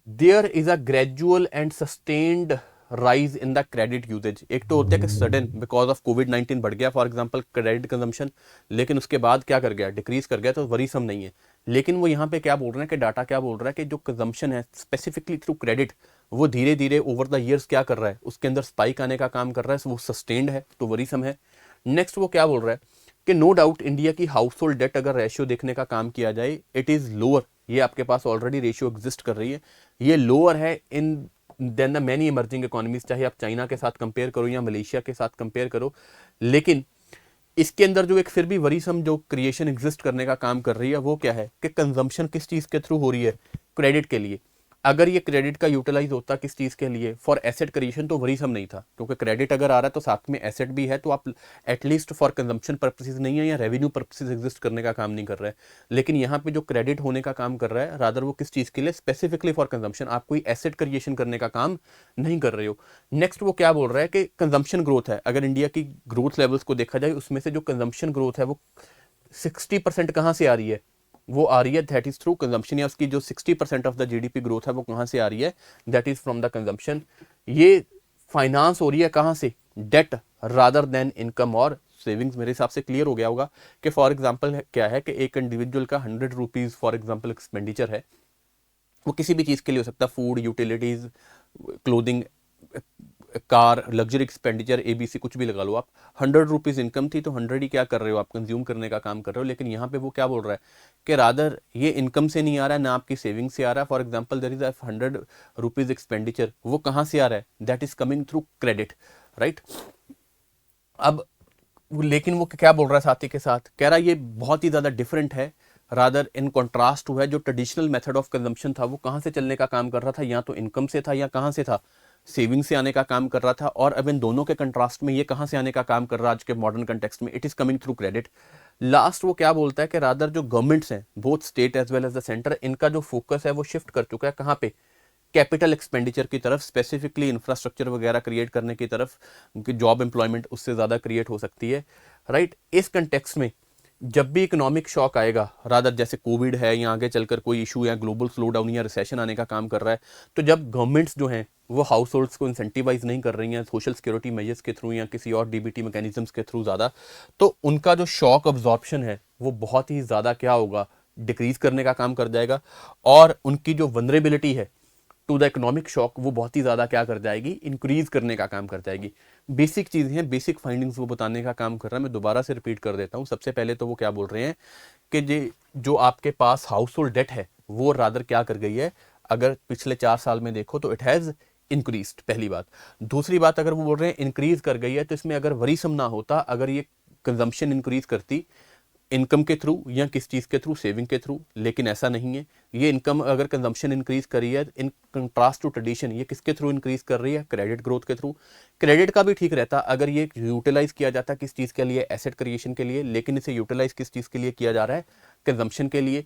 there is a gradual and sustained rise in the credit usage. एक तो होता है कि सडन बिकॉज ऑफ कोविड-19 बढ़ गया फॉर एग्जांपल क्रेडिट कंजम्पशन, लेकिन उसके बाद क्या कर गया, डिक्रीज कर गया, तो वरीसम नहीं है। लेकिन वो यहाँ पे क्या बोल रहे हैं कि डाटा क्या बोल रहा है कि जो कंजम्पशन है स्पेसिफिकली थ्रू क्रेडिट, वो धीरे धीरे ओवर द ईयर्स क्या कर रहा है, उसके अंदर स्पाइक आने का काम कर रहा है, वो सस्टेन्ड है, तो वरीसम है। नेक्स्ट वो क्या बोल रहा है कि नो डाउट इंडिया की हाउस होल्ड डेट अगर रेशियो देखने का काम किया जाए, इट इज़ लोअर, ये आपके पास ऑलरेडी रेशियो एग्जिस्ट कर रही है, ये लोअर है in than the many emerging economies, चाहे आप चाइना के साथ कंपेयर करो या मलेशिया के साथ कंपेयर करो। लेकिन इसके अंदर जो एक फिर भी वरीसम जो क्रिएशन एग्जिस्ट करने का काम कर रही है वो क्या है कि कंजम्पशन किस चीज़ के थ्रू हो रही है, क्रेडिट के लिए। अगर ये क्रेडिट का यूटिलाइज होता किस चीज़ के लिए, फॉर एसेट क्रिएशन, तो वरीसम नहीं था, क्योंकि क्रेडिट अगर आ रहा है तो साथ में एसेट भी है, तो आप एटलीस्ट फॉर कंजम्पशन पर्पसेज नहीं है या रेवेन्यू पर्पसेज एग्जिस्ट करने का काम नहीं कर रहा है। लेकिन यहाँ पे जो क्रेडिट होने का काम कर रहा है, रादर वो किस चीज़ के लिए, स्पेसिफिकली फॉर कंजम्पशन, आप कोई एसेट क्रिएशन करने का काम नहीं कर रहे हो। नेक्स्ट वो क्या बोल रहा है कि कंजम्पशन ग्रोथ है, अगर इंडिया की ग्रोथ लेवल्स को देखा जाए उसमें से जो कंजम्पशन ग्रोथ है वो 60% कहाँ से आ रही है, वो आ रही है दैट इज थ्रू कंजम्पशन, या उसकी जो 60% ऑफ द जीडीपी ग्रोथ है वो कहाँ से आ रही है, that is from the consumption. ये फाइनेंस हो रही है कहाँ से, डेट रादर देन इनकम और सेविंग्स। मेरे हिसाब से क्लियर हो गया होगा कि फॉर एग्जांपल क्या है कि एक इंडिविजुअल का 100 रुपीज़ फॉर एग्जांपल एक्सपेंडिचर है, वो किसी भी चीज़ के लिए हो सकता है, food, utilities, clothing, car, luxury expenditure, ABC, कुछ भी लगा लो आप। 100 रुपीज़ इनकम थी तो 100 ही क्या कर रहे हो आप, कंज्यूम करने का काम कर रहे हो। लेकिन यहाँ पे वो क्या बोल रहा है कि रादर ये इनकम से नहीं आ रहा है ना आपकी सेविंग से आ रहा है। For example there is 100 rupees expenditure, वो कहाँ से आ रहा है, that is coming through credit, right. अब लेकिन वो क्या बोल रहा है साथ ही के साथ, कह रहा है ये बहुत ही ज़्यादा डिफरेंट है, रादर इन कॉन्ट्रास्ट हुआ है जो ट्रेडिशनल मेथड ऑफ कंजम्पशन था वो कहाँ से चलने का काम कर रहा था, या तो इनकम से था या कहाँ से था, सेविंग से आने का काम कर रहा था। और अब इन दोनों के कंट्रास्ट में ये कहाँ से आने का काम कर रहा है आज के मॉडर्न कंटेक्स्ट में, it is coming through credit. Last वो क्या बोलता है कि रादर जो गवर्नमेंट्स हैं both state as well as the centre, इनका जो फोकस है वो शिफ्ट कर चुका है कहाँ पे, कैपिटल एक्सपेंडिचर की तरफ, स्पेसिफिकली इंफ्रास्ट्रक्चर वगैरह क्रिएट करने की तरफ, क्योंकि जॉब एम्प्लॉयमेंट उससे ज़्यादा क्रिएट हो सकती है, राइट। इस कंटेक्स्ट में जब भी इकोनॉमिक शॉक आएगा, रादर जैसे कोविड है या आगे चलकर कोई इशू या ग्लोबल स्लो डाउन या रिसेशन आने का काम कर रहा है, तो जब गवर्नमेंट्स जो हैं वो हाउस होल्ड्स को इंसेंटिवाइज नहीं कर रही हैं सोशल सिक्योरिटी मेजर्स के थ्रू या किसी और डीबीटी मैकेनिज्म्स के थ्रू ज़्यादा, तो उनका जो शॉक अब्जॉर्प्शन है वो बहुत ही ज़्यादा क्या होगा, डिक्रीज करने का काम कर जाएगा। और उनकी जो वनरेबिलिटी है टू द इकोनॉमिक शॉक वो बहुत ही ज़्यादा क्या कर जाएगी, इंक्रीज करने का काम कर जाएगी। बेसिक चीज़ें हैं, बेसिक फाइंडिंग्स वो बताने का काम कर रहा है। मैं दोबारा से रिपीट कर देता हूँ। सबसे पहले तो वो क्या बोल रहे हैं कि जो आपके पास हाउस होल्ड डेट है वो रादर क्या कर गई है, अगर पिछले 4 साल में देखो तो इट हैज़ इंक्रीज्ड, पहली बात। दूसरी बात, अगर वो बोल रहे हैं इंक्रीज कर गई है, तो इसमें अगर वरीसम ना होता, अगर ये कंजम्पशन इंक्रीज करती इनकम के थ्रू या किस चीज़ के थ्रू, सेविंग के थ्रू, लेकिन ऐसा नहीं है। ये इनकम अगर कंजम्पशन इंक्रीज कर रही है इन कंट्रास्ट टू ट्रेडिशन, ये किसके थ्रू इंक्रीज कर रही है, क्रेडिट ग्रोथ के थ्रू। क्रेडिट का भी ठीक रहता अगर ये यूटिलाइज किया जाता किस चीज़ के लिए, एसेट क्रिएशन के लिए, लेकिन इसे यूटिलाइज किस चीज़ के लिए किया जा रहा है, कंजम्पशन के लिए।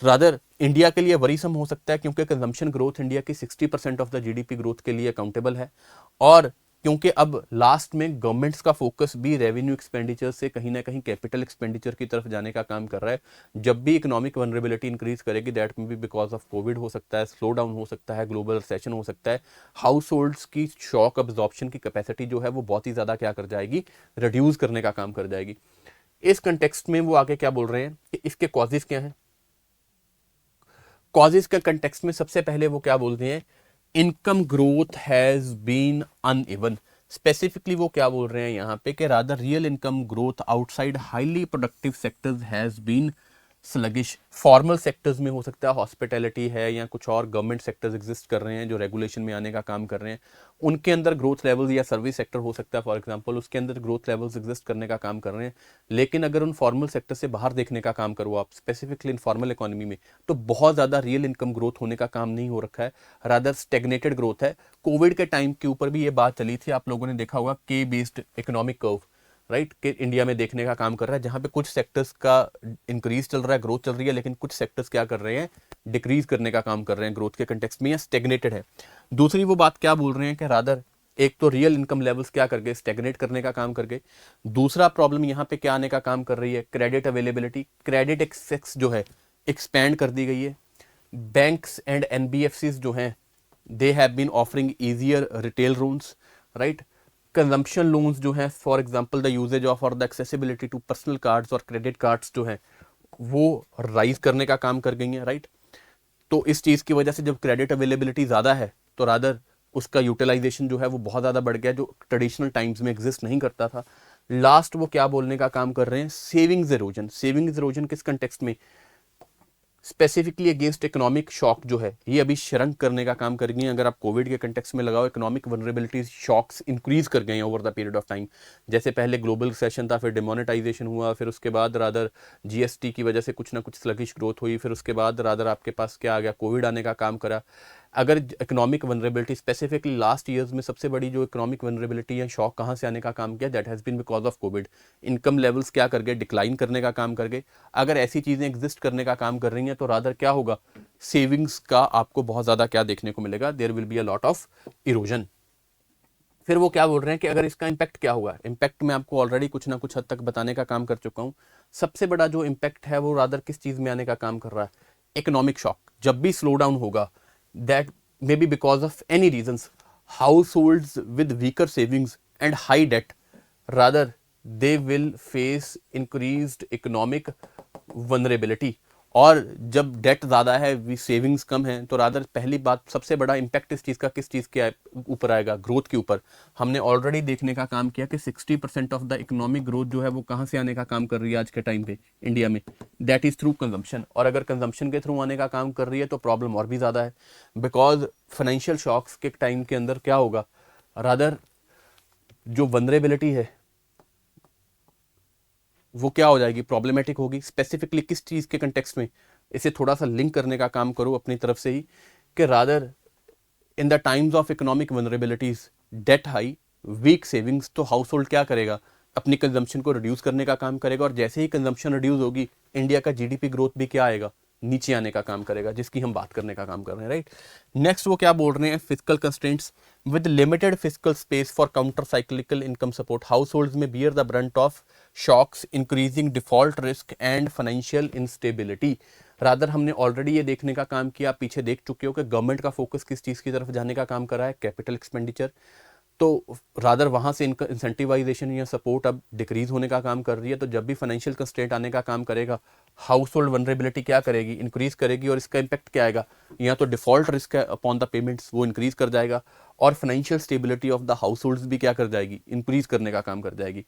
रादर इंडिया के लिए वरीसम हो सकता है क्योंकि कंजम्पशन ग्रोथ इंडिया की 60% ऑफ द जीडीपी ग्रोथ के लिए अकाउंटेबल है, और क्योंकि अब लास्ट में गवर्नमेंट्स का फोकस भी रेवेन्यू एक्सपेंडिचर से कहीं ना कहीं कैपिटल एक्सपेंडिचर की तरफ जाने का काम कर रहा है। जब भी इकोनॉमिक वनरेबिलिटी इंक्रीज करेगी, दैट में भी बिकॉज ऑफ कोविड हो सकता है, स्लो डाउन हो सकता है, ग्लोबल रिसेशन हो सकता है, हाउस होल्ड्स की शॉक अब्जॉर्प्शन की कैपेसिटी जो है वो बहुत ही ज़्यादा क्या कर जाएगी, रिड्यूस करने का काम कर जाएगी। इस कंटेक्स्ट में वो आगे क्या बोल रहे हैं कि इसके कॉजेज क्या हैं। कॉजेज के कंटेक्स्ट में सबसे पहले वो क्या बोलते हैं, income growth has been uneven. Specifically वो क्या बोल रहे हैं यहाँ पे कि rather real income growth outside highly productive sectors has been sluggish. Formal sectors में हो सकता है, हॉस्पिटैलिटी है या कुछ और गवर्नमेंट सेक्टर्स एग्जिस्ट कर रहे हैं जो रेगुलेशन में आने का काम कर रहे हैं, उनके अंदर ग्रोथ लेवल्स, या सर्विस सेक्टर हो सकता है फॉर एग्जांपल, उसके अंदर ग्रोथ लेवल्स एग्जिस्ट करने का काम कर रहे हैं। लेकिन अगर उन फॉर्मल सेक्टर से बाहर देखने का काम करो आप, स्पेसिफिकली इनफॉर्मल इकोनॉमी में, तो बहुत ज़्यादा रियल इनकम ग्रोथ होने का काम नहीं हो रखा है, रादर स्टेगनेटेड ग्रोथ है। कोविड के टाइम के ऊपर भी ये बात चली थी, आप लोगों ने देखा होगा के बेस्ड इकोनॉमिक कर्व, राइट, कि इंडिया में देखने का काम कर रहा है, जहां पे कुछ सेक्टर्स का इंक्रीज चल रहा है, ग्रोथ चल रही है, लेकिन कुछ सेक्टर्स क्या कर रहे हैं, डिक्रीज करने का काम कर रहे हैं ग्रोथ के कंटेक्स्ट में, या स्टेगनेटेड है। दूसरी वो बात क्या बोल रहे हैं कि रादर एक तो रियल इनकम लेवल्स क्या कर गए, स्टेगनेट करने का काम कर गए। दूसरा प्रॉब्लम यहाँ पे क्या आने का काम कर रही है, क्रेडिट अवेलेबिलिटी, क्रेडिट एक्सेस जो है एक्सपैंड कर दी गई है। बैंक्स एंड एनबीएफसीज जो हैं they have been offering easier retail loans, right. Consumption loans जो हैं, for example the usages of or the accessibility to personal cards or credit cards जो हैं वो राइज करने का काम कर गई हैं, राइट। तो इस चीज़ की वजह से जब क्रेडिट अवेलेबिलिटी ज़्यादा है तो रादर उसका यूटिलाइजेशन जो है वो बहुत ज़्यादा बढ़ गया, जो ट्रेडिशनल टाइम्स में एग्जिस्ट नहीं करता था। लास्ट वो क्या बोलने का काम कर रहे हैं, सेविंग्स इरोजन। सेविंग्स इरोजन किस कंटेक्स्ट में, स्पेसिफिकली अगेंस्ट इकोनॉमिक शॉक जो है ये अभी श्रंक करने का काम करेंगी। अगर आप कोविड के कंटेक्स्ट में लगाओ, इकोनॉमिक वनरेबिलिटीज शॉक्स इंक्रीज कर गए हैं over the period of time. जैसे पहले ग्लोबल रिसेशन था, फिर डिमोनेटाइजेशन हुआ, फिर उसके बाद रादर जीएसटी की वजह से कुछ ना कुछ स्लगिश ग्रोथ हुई, फिर उसके बाद रादर आपके पास क्या आ गया, कोविड आने का काम करा। अगर economic vulnerability specifically last years में सबसे बड़ी जो इकोनॉमिक वनरेबिलिटी है, शॉक कहाँ से आने का काम किया, that has been because of Covid. Income levels क्या कर गए, डिक्लाइन करने का काम कर गए। अगर ऐसी चीज़ें एग्जिस्ट करने का काम कर रही हैं तो रादर क्या होगा, सेविंग्स का आपको बहुत ज़्यादा क्या देखने को मिलेगा, there will be a lot of erosion. फिर वो क्या बोल रहे हैं कि अगर इसका इम्पैक्ट क्या हुआ, इम्पैक्ट मैं आपको ऑलरेडी कुछ ना कुछ हद तक बताने का काम कर चुका हूँ। सबसे बड़ा जो इम्पैक्ट है वो रादर किस चीज़ में आने का काम कर रहा है, इकोनॉमिक शॉक। जब भी स्लो डाउन होगा, that may be because of any reasons, households with weaker savings and high debt rather they will face increased economic vulnerability. और जब डेट ज़्यादा है, सेविंग्स कम है, तो रादर पहली बात सबसे बड़ा इम्पैक्ट इस चीज़ का किस चीज़ के ऊपर आएगा, ग्रोथ के ऊपर। हमने ऑलरेडी देखने का काम किया कि 60% ऑफ द इकोनॉमिक ग्रोथ जो है वो कहाँ से आने का काम कर रही है आज के टाइम पे इंडिया में, दैट इज़ थ्रू कंजम्पशन। और अगर कंजम्पशन के थ्रू आने का काम कर रही है तो प्रॉब्लम और भी ज़्यादा है, बिकॉज फाइनेंशियल शॉक्स के टाइम के अंदर क्या होगा, रादर जो वनरेबिलिटी है वो क्या हो जाएगी, प्रॉब्लमेटिक होगी। स्पेसिफिकली किस चीज़ के कंटेक्स्ट में, इसे थोड़ा सा लिंक करने का काम करो अपनी तरफ से ही, कि rather in the times of economic vulnerabilities, debt high, weak savings, तो हाउस होल्ड क्या करेगा, अपनी कंजम्पशन को रिड्यूस करने का काम करेगा। और जैसे ही कंजम्पशन रिड्यूस होगी, इंडिया का जीडीपी ग्रोथ भी क्या आएगा, नीचे आने का काम करेगा, जिसकी हम बात करने का काम कर रहे हैं, राइट। नेक्स्ट वो क्या बोल रहे हैं, physical constraints with limited physical space for counter cyclical income support, households may bear the brunt of shocks, increasing default risk and financial instability. Rather हमने ऑलरेडी ये देखने का काम किया, आप पीछे देख चुके हो कि गवर्नमेंट का फोकस किस चीज़ की तरफ जाने का काम कर रहा है, कैपिटल एक्सपेंडिचर। तो रादर वहाँ से इनका इंसेंटिवाइजेशन या सपोर्ट अब डिक्रीज होने का काम कर रही है। तो जब भी फाइनेंशियल कंस्ट्रेंट आने का काम करेगा, हाउस होल्ड वनरेबिलिटी क्या करेगी, इंक्रीज करेगी। और इसका इम्पैक्ट क्या आएगा, या तो डिफॉल्ट रिस्क है अपॉन द पेमेंट्स, वो इंक्रीज कर जाएगा, और financial stability of the house holds भी क्या कर जाएगी, इंक्रीज करने का काम कर जाएगी।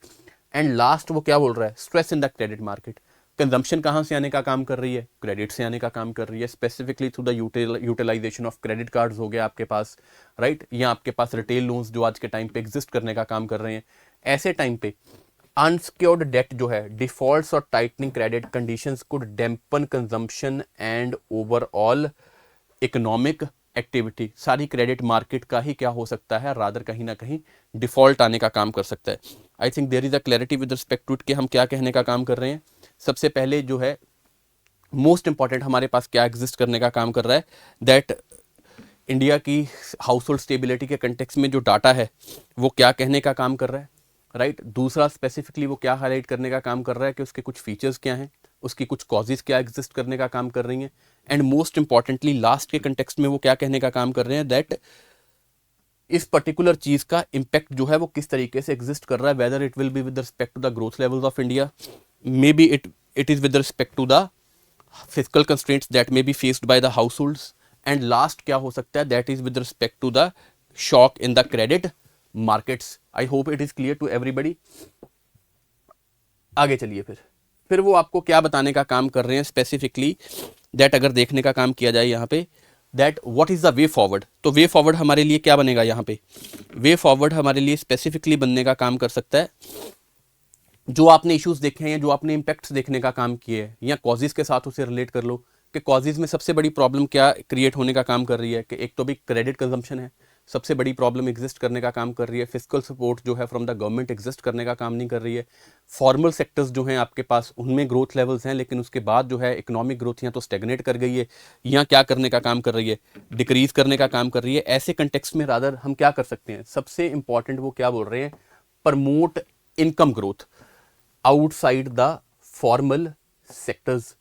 एंड लास्ट वो क्या बोल रहा है, stress in the credit market. Consumption कहाँ से आने का काम कर रही है, क्रेडिट से आने का काम कर रही है, specifically through the utilisation of credit cards हो गया आपके पास, राइट, या आपके पास रिटेल लोन्स जो आज के टाइम पे एग्जिस्ट करने का काम कर रहे हैं। ऐसे टाइम पे अनसिक्योर्ड डेट जो है, डिफॉल्ट्स और tightening credit conditions could dampen consumption and overall economic activity. सारी क्रेडिट मार्केट का ही क्या हो सकता है, रादर कहीं ना कहीं डिफॉल्ट आने का काम कर सकता है। I think there is a clarity with respect to it कि हम क्या कहने का काम कर रहे हैं। सबसे पहले जो है मोस्ट इंपॉर्टेंट हमारे पास क्या एग्जिस्ट करने का काम कर रहा है, दैट इंडिया की हाउस होल्ड स्टेबिलिटी के कंटेक्स्ट में जो डाटा है वो क्या कहने का काम कर रहा है, राइट। दूसरा स्पेसिफिकली वो क्या हाईलाइट करने का काम कर रहा है कि उसके कुछ फीचर्स क्या हैं, उसकी कुछ कॉजेज क्या एग्जिस्ट करने का काम कर रही हैं। एंड मोस्ट इंपॉर्टेंटली लास्ट के कंटेक्स्ट में वो क्या कहने का काम कर रहे हैं, दैट इस पर्टिकुलर चीज का इम्पैक्ट जो है वो किस तरीके से एग्जिस्ट कर रहा है, whether it will be with respect to the growth levels of India, may be it is with respect to the physical constraints that may be faced by the households, and last क्या हो सकता है, that is with respect to the shock in the credit markets. I hope it is clear to everybody. आगे चलिए, फिर वो आपको क्या बताने का काम कर रहे हैं स्पेसिफिकली, दैट अगर देखने का काम किया जाए यहाँ पे, that what is the way forward. तो वे फॉरवर्ड हमारे लिए क्या बनेगा, यहाँ पे वे फॉरवर्ड हमारे लिए स्पेसिफिकली बनने का काम कर सकता है, जो आपने इश्यूज देखे हैं या जो आपने इम्पैक्ट्स देखने का काम किए हैं, या कॉजेज के साथ उसे रिलेट कर लो कि कॉजेज में सबसे बड़ी प्रॉब्लम क्या क्रिएट होने का काम कर रही है, कि एक तो भी क्रेडिट कंजम्पशन है, सबसे बड़ी प्रॉब्लम एग्जिस्ट करने का काम कर रही है। फिजिकल सपोर्ट जो है फ्रॉम द गवर्नमेंट एग्जिस्ट करने का काम नहीं कर रही है। फॉर्मल सेक्टर्स जो हैं आपके पास, उनमें ग्रोथ लेवल्स हैं, लेकिन उसके बाद जो है इकोनॉमिक ग्रोथ या तो स्टेगनेट कर गई है, या क्या करने का काम कर रही है, डिक्रीज करने का काम कर रही है। ऐसे कंटेक्स्ट में रादर हम क्या कर सकते हैं, सबसे इंपॉर्टेंट वो क्या बोल रहे हैं, promote income growth outside the formal sectors.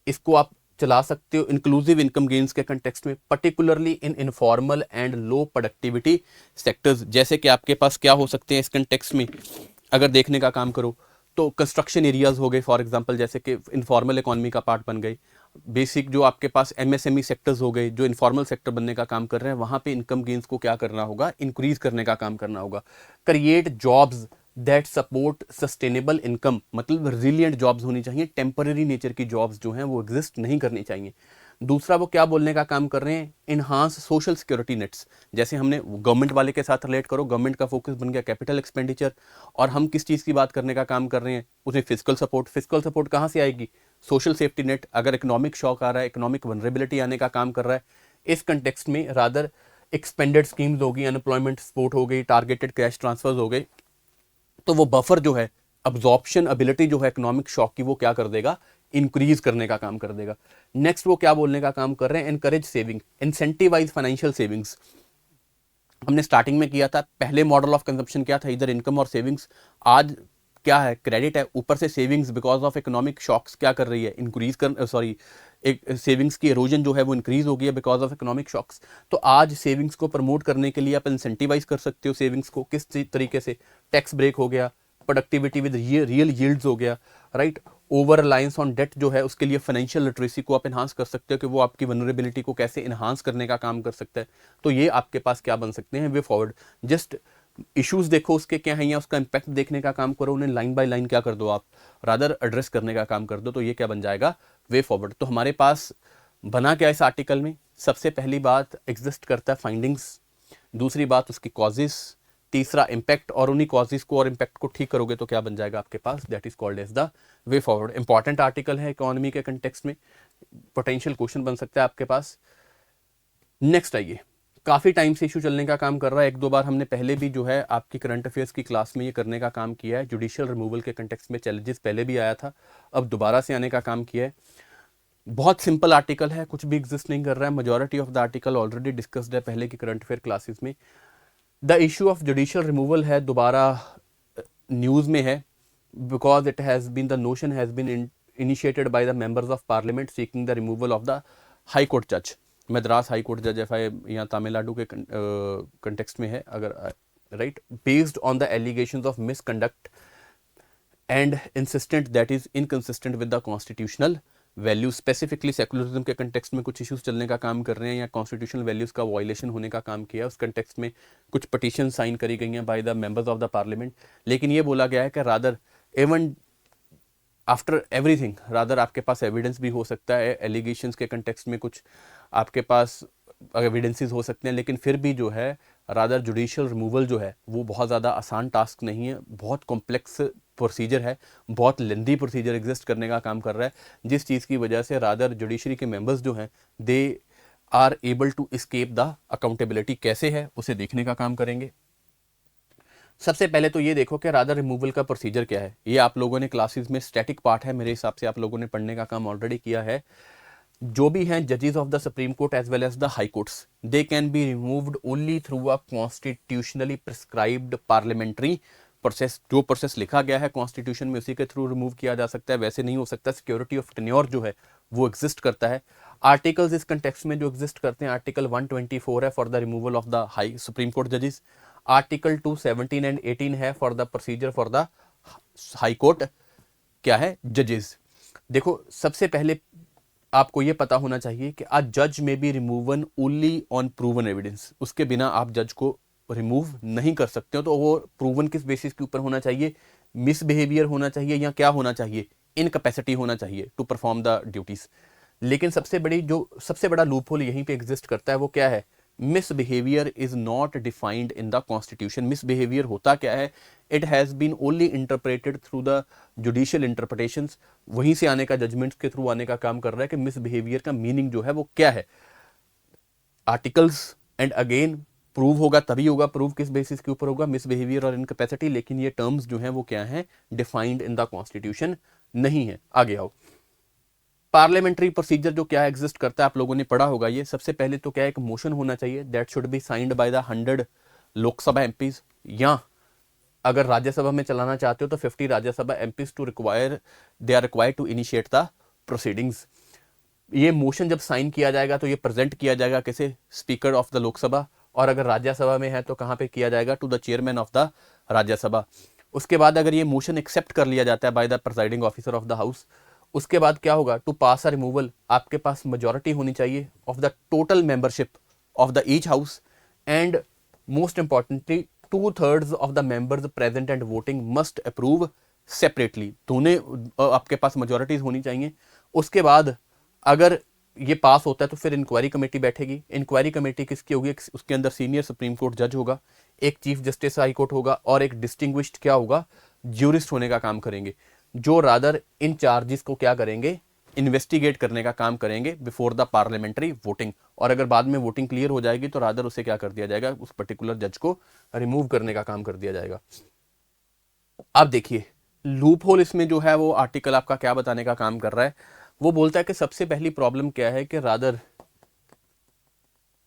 इसको आप चला सकते हो इंक्लूसिव इनकम गेन्स के कंटेक्स्ट में, particularly in informal and low productivity sectors. जैसे कि आपके पास क्या हो सकते हैं इस कंटेक्स्ट में, अगर देखने का काम करो तो कंस्ट्रक्शन एरियाज हो गए फॉर एग्जांपल, जैसे कि इनफॉर्मल इकोनॉमी का पार्ट बन गए। बेसिक जो आपके पास एमएसएमई सेक्टर्स हो गए, जो इनफॉर्मल सेक्टर बनने का काम कर रहे हैं, वहाँ पे इनकम गेन्स को क्या करना होगा, इंक्रीज करने का काम करना होगा। Create jobs that support sustainable income, मतलब रिलियंट जॉब्स होनी चाहिए, टेम्पररी नेचर की जॉब्स जो हैं वो एग्जिस्ट नहीं करनी चाहिए। दूसरा वो क्या बोलने का काम कर रहे हैं, इनहांस सोशल सिक्योरिटी नेट्स। जैसे हमने गवर्नमेंट वाले के साथ रिलेट करो, गवर्नमेंट का फोकस बन गया कैपिटल एक्सपेंडिचर, और हम किस चीज़ की बात करने का काम कर रहे हैं, उसमें फिजिकल सपोर्ट। फिजिकल सपोर्ट कहाँ से आएगी, सोशल सेफ्टी नेट। अगर इकोनॉमिक शॉक आ रहा है, इकोनॉमिक वनरेबिलिटी आने का काम कर रहा है, इस कंटेक्स्ट में रादर एक्सपेंडेड स्कीम्स होगी, अनएम्प्लॉयमेंट सपोर्ट हो गई, टारगेटेड कैश ट्रांसफर्स हो गए, तो वो बफर जो है, अब्जॉर्प्शन एबिलिटी जो है इकोनॉमिक शॉक की, वो क्या कर देगा, इंक्रीज करने का काम कर देगा। नेक्स्ट वो क्या बोलने का काम कर रहे हैं, encourage saving, incentivise financial savings. हमने स्टार्टिंग में किया था, पहले मॉडल ऑफ कंजप्शन क्या था, इधर इनकम और सेविंग्स। आज क्या है, क्रेडिट है, ऊपर से savings because of economic shocks क्या कर रही है, इंक्रीज कर, सॉरी, एक सेविंग्स की एरोजन जो है वो इंक्रीज हो गई है बिकॉज ऑफ इकोनॉमिक शॉक्स। तो आज सेविंग्स को प्रमोट करने के लिए आप इंसेंटिवाइज कर सकते हो सेविंग्स को, किस तरीके से, टैक्स ब्रेक हो गया, प्रोडक्टिविटी विद रियल यील्ड्स हो गया, right. Over reliance on debt जो है उसके लिए फाइनेंशियल लिटरेसी को आप इन्हांस कर सकते हो कि वो आपकी वनरेबिलिटी को कैसे इन्हांस करने का काम कर सकता है। तो ये आपके पास क्या बन सकते हैं, वे फॉरवर्ड। जस्ट इश्यूज देखो उसके क्या हैं या उसका इंपैक्ट देखने का काम करो, उन्हें लाइन बाय लाइन क्या कर दो आप, रादर एड्रेस करने का काम कर दो। तो ये क्या बन जाएगा, वे फॉरवर्ड। तो हमारे पास बना क्या इस आर्टिकल में, सबसे पहली बात एग्जिस्ट करता है फाइंडिंग्स, दूसरी बात उसकी कॉजेस, तीसरा इम्पैक्ट, और उन्हीं कॉजेस को और इम्पैक्ट को ठीक करोगे तो क्या बन जाएगा आपके पास, that is called as the way forward. Important article है इकोनॉमी के कंटेक्स्ट में, पोटेंशियल क्वेश्चन बन सकता है आपके पास। नेक्स्ट आइए, काफ़ी टाइम से इशू चलने का काम कर रहा है, एक दो बार हमने पहले भी जो है आपकी करंट अफेयर्स की क्लास में ये करने का काम किया है। जुडिशियल रिमूवल के कंटेक्स्ट में चैलेंजेस पहले भी आया था, अब दोबारा से आने का काम किया है। बहुत सिंपल आर्टिकल है, कुछ भी एग्जिस्ट नहीं कर रहा है, majority of the article already discussed है पहले की करंट अफेयर क्लासेस में। The issue of judicial removal है, दोबारा न्यूज़ में है, because it has been, the notion has been initiated by the members of parliament seeking the removal of the high court जज, Madras high court जज F I या तमिलनाडु के context में है अगर, right, based on the allegations of misconduct and insistent that is inconsistent with the constitutional values. Specifically secularism के context में कुछ इश्यूज चलने का काम कर रहे हैं या कॉन्स्टिट्यूशनल वैल्यूज का वायलेशन होने का काम किया है, उस कंटेक्स्ट में कुछ पटिशन साइन करी गई हैं by the members of the parliament. लेकिन ये बोला गया है कि rather even after everything, rather आपके पास एविडेंस भी हो सकता है, एलिगेशंस के कंटेक्स्ट में कुछ आपके पास एविडेंसेस हो सकते हैं, लेकिन फिर भी जो है रादर जुडिशियल रिमूवल जो है वो बहुत ज़्यादा आसान टास्क नहीं है, बहुत कॉम्प्लेक्स प्रोसीजर है, बहुत लेंदी प्रोसीजर एग्जिस्ट करने का काम कर रहा है, जिस चीज़ की वजह से रादर जुडिशरी के मेंबर्स जो हैं they are able to escape the accountability. कैसे है उसे देखने का काम करेंगे। सबसे पहले तो ये देखो कि रादर रिमूवल का प्रोसीजर क्या है, ये आप लोगों ने क्लासेस में स्टैटिक पार्ट है, मेरे हिसाब से आप लोगों ने पढ़ने का काम ऑलरेडी किया है। जो भी हैं जजेस of the Supreme Court as well as the high courts, they can be removed only through a constitutionally prescribed parliamentary process. जो प्रोसेस लिखा गया है कॉन्स्टिट्यूशन में उसी के थ्रू रिमूव किया जा सकता है, वैसे नहीं हो सकता। सिक्योरिटी ऑफ टेन्योर जो है वो एग्जिस्ट करता है। आर्टिकल्स इस कंटेक्स्ट में जो एग्जिस्ट करते हैं, आर्टिकल 124 है for the removal of the high supreme court जजेस, आर्टिकल 217 एंड 18 है for the procedure for the high court क्या है, जजेस। देखो सबसे पहले आपको यह पता होना चाहिए कि आज जज may be removed only on proven evidence, उसके बिना आप जज को रिमूव नहीं कर सकते हो। तो वो प्रूवन किस बेसिस के ऊपर होना चाहिए, मिसबिहेवियर होना चाहिए या क्या होना चाहिए, इनकैपेसिटी होना चाहिए टू परफॉर्म द ड्यूटीज। लेकिन सबसे बड़ा लूपहोल यहीं पे एग्जिस्ट करता है, वो क्या है, misbehaviour is not defined in the constitution. Misbehaviour होता क्या है, it has been only interpreted through the judicial interpretations, वहीं से आने का, जजमेंट्स के थ्रू आने का काम कर रहा है कि मिसबिहेवियर का मीनिंग जो है वो क्या है। आर्टिकल्स एंड अगेन प्रूव होगा तभी होगा, प्रूव किस बेसिस के ऊपर होगा, मिसबिहेवियर और इनकैपेसिटी, लेकिन ये टर्म्स जो हैं वो क्या हैं, डिफाइंड इन द कॉन्स्टिट्यूशन नहीं है। आगे आओ, पार्लियामेंट्री प्रोसीजर जो क्या एग्जिस्ट करता है आप लोगों ने पढ़ा होगा ये। सबसे पहले तो क्या एक मोशन होना चाहिए that should be signed by the 100 Lok Sabha MPs, या अगर राज्यसभा में चलाना चाहते हो तो 50 Rajya Sabha MPs to require, they are required to initiate the proceedings. ये मोशन जब साइन किया जाएगा तो ये प्रेजेंट किया जाएगा किसे, स्पीकर ऑफ द लोकसभा, और अगर राज्यसभा में है तो कहाँ पे किया जाएगा, to the chairman of the Rajya Sabha. उसके बाद अगर ये मोशन एक्सेप्ट कर लिया जाता है by the presiding officer of the house, उसके बाद क्या होगा, टू पास अ रिमूवल आपके पास मेजॉरिटी होनी चाहिए of the total membership of the each house, and most importantly 2/3 of the members present and voting must approve separately. दोनों आपके पास majorities होनी चाहिए। उसके बाद अगर ये पास होता है तो फिर इंक्वायरी कमेटी बैठेगी। इंक्वायरी कमेटी किसकी होगी? उसके अंदर सीनियर सुप्रीम कोर्ट जज होगा, एक चीफ जस्टिस हाई कोर्ट होगा और एक डिस्टिंग्विश्ड क्या होगा? ज्यूरिस्ट होने का काम करेंगे, जो रादर इन चार्जेस को क्या करेंगे? इन्वेस्टिगेट करने का काम करेंगे बिफोर द पार्लियामेंट्री वोटिंग। और अगर बाद में वोटिंग क्लियर हो जाएगी तो रादर उसे क्या कर दिया जाएगा? उस पर्टिकुलर जज को रिमूव करने का काम कर दिया जाएगा। अब देखिए लूप होल इसमें जो है वो आर्टिकल आपका क्या बताने का काम कर रहा है? वो बोलता है कि सबसे पहली प्रॉब्लम क्या है कि रादर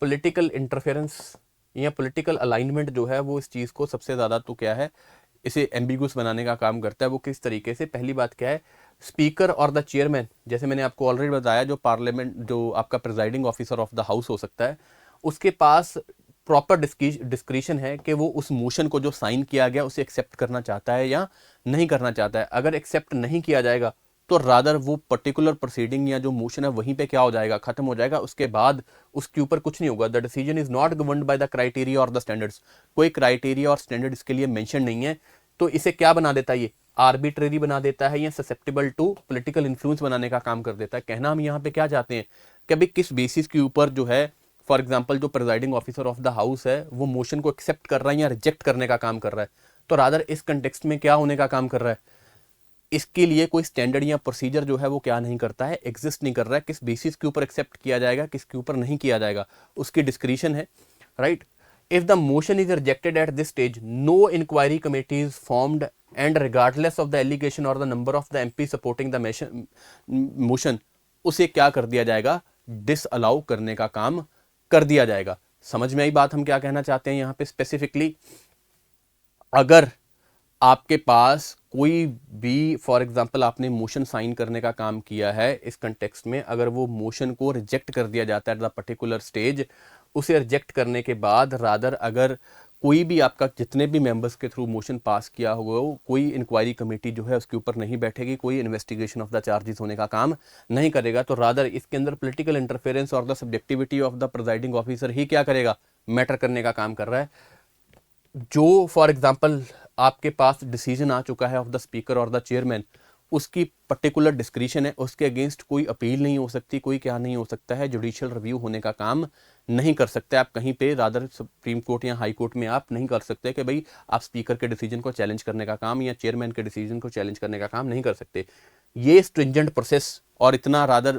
पॉलिटिकल इंटरफेरेंस या पॉलिटिकल अलाइनमेंट जो है वो इस चीज़ को सबसे ज़्यादा तो क्या है, इसे एम्बिगुअस बनाने का काम करता है। वो किस तरीके से? पहली बात क्या है, स्पीकर और द चेयरमैन, जैसे मैंने आपको ऑलरेडी बताया, जो पार्लियामेंट जो आपका presiding officer of the house हो सकता है, उसके पास प्रॉपर डिस्क्रिशन है कि वो उस मोशन को जो साइन किया गया उसे एक्सेप्ट करना चाहता है या नहीं करना चाहता है। अगर एक्सेप्ट नहीं किया जाएगा तो रादर वो पर्टिकुलर प्रोसीडिंग या जो मोशन है वहीं पे क्या हो जाएगा? खत्म हो जाएगा। उसके बाद उसके ऊपर कुछ नहीं होगा। The decision is not governed by the criteria और द स्टैंडर्ड्स। कोई क्राइटेरिया और स्टैंडर्ड इसके लिए मेंशन नहीं है। तो इसे क्या बना देता है? ये आर्बिट्रेरी बना देता है या ससेप्टेबल टू पॉलिटिकल इन्फ्लुएंस बनाने का काम कर देता है। कहना हम यहाँ पे क्या चाहते हैं कि अभी किस बेसिस के ऊपर जो है, फॉर एग्जाम्पल जो presiding officer of the house है वो मोशन को एक्सेप्ट कर रहा है या रिजेक्ट करने का काम कर रहा है। तो रादर इस कंटेक्स्ट में क्या होने का काम कर रहा है? इसके लिए कोई स्टैंडर्ड या प्रोसीजर जो है वो क्या नहीं करता है? एग्जिस्ट नहीं कर रहा है। किस बेसिस के ऊपर एक्सेप्ट किया जाएगा, किसके ऊपर नहीं किया जाएगा, उसकी डिस्क्रिशन है, right. If the motion is rejected at this stage, no inquiry committee is formed and regardless of the allegation or the number of the MP supporting the motion, उसे क्या कर दिया जाएगा? डिसअलाउ करने का काम कर दिया जाएगा। समझ में आई बात हम क्या कहना चाहते हैं यहाँ पे स्पेसिफिकली? अगर आपके पास कोई भी फॉर एग्जांपल आपने मोशन साइन करने का काम किया है इस कंटेक्स्ट में, अगर वो मोशन को रिजेक्ट कर दिया जाता है एट द पर्टिकुलर स्टेज, उसे रिजेक्ट करने के बाद रादर अगर कोई भी आपका जितने भी मेंबर्स के थ्रू मोशन पास किया होगा कोई इंक्वायरी कमेटी जो है उसके ऊपर नहीं बैठेगी, कोई इन्वेस्टिगेशन ऑफ द चार्जेस होने का काम नहीं करेगा। तो रादर इसके अंदर political interference or the subjectivity of the presiding officer ही क्या करेगा? मैटर करने का काम कर रहा है। जो फॉर एग्जांपल आपके पास डिसीजन आ चुका है ऑफ द स्पीकर और द चेयरमैन, उसकी पर्टिकुलर डिस्क्रिशन है, उसके अगेंस्ट कोई अपील नहीं हो सकती, कोई क्या नहीं हो सकता है, जुडिशियल रिव्यू होने का काम नहीं कर सकते आप कहीं पे। रादर सुप्रीम कोर्ट या हाई कोर्ट में आप नहीं कर सकते कि भाई आप स्पीकर के डिसीजन को चैलेंज करने का काम या चेयरमैन के डिसीजन को चैलेंज करने का काम नहीं कर सकते। ये स्ट्रिंजेंट प्रोसेस और इतना रादर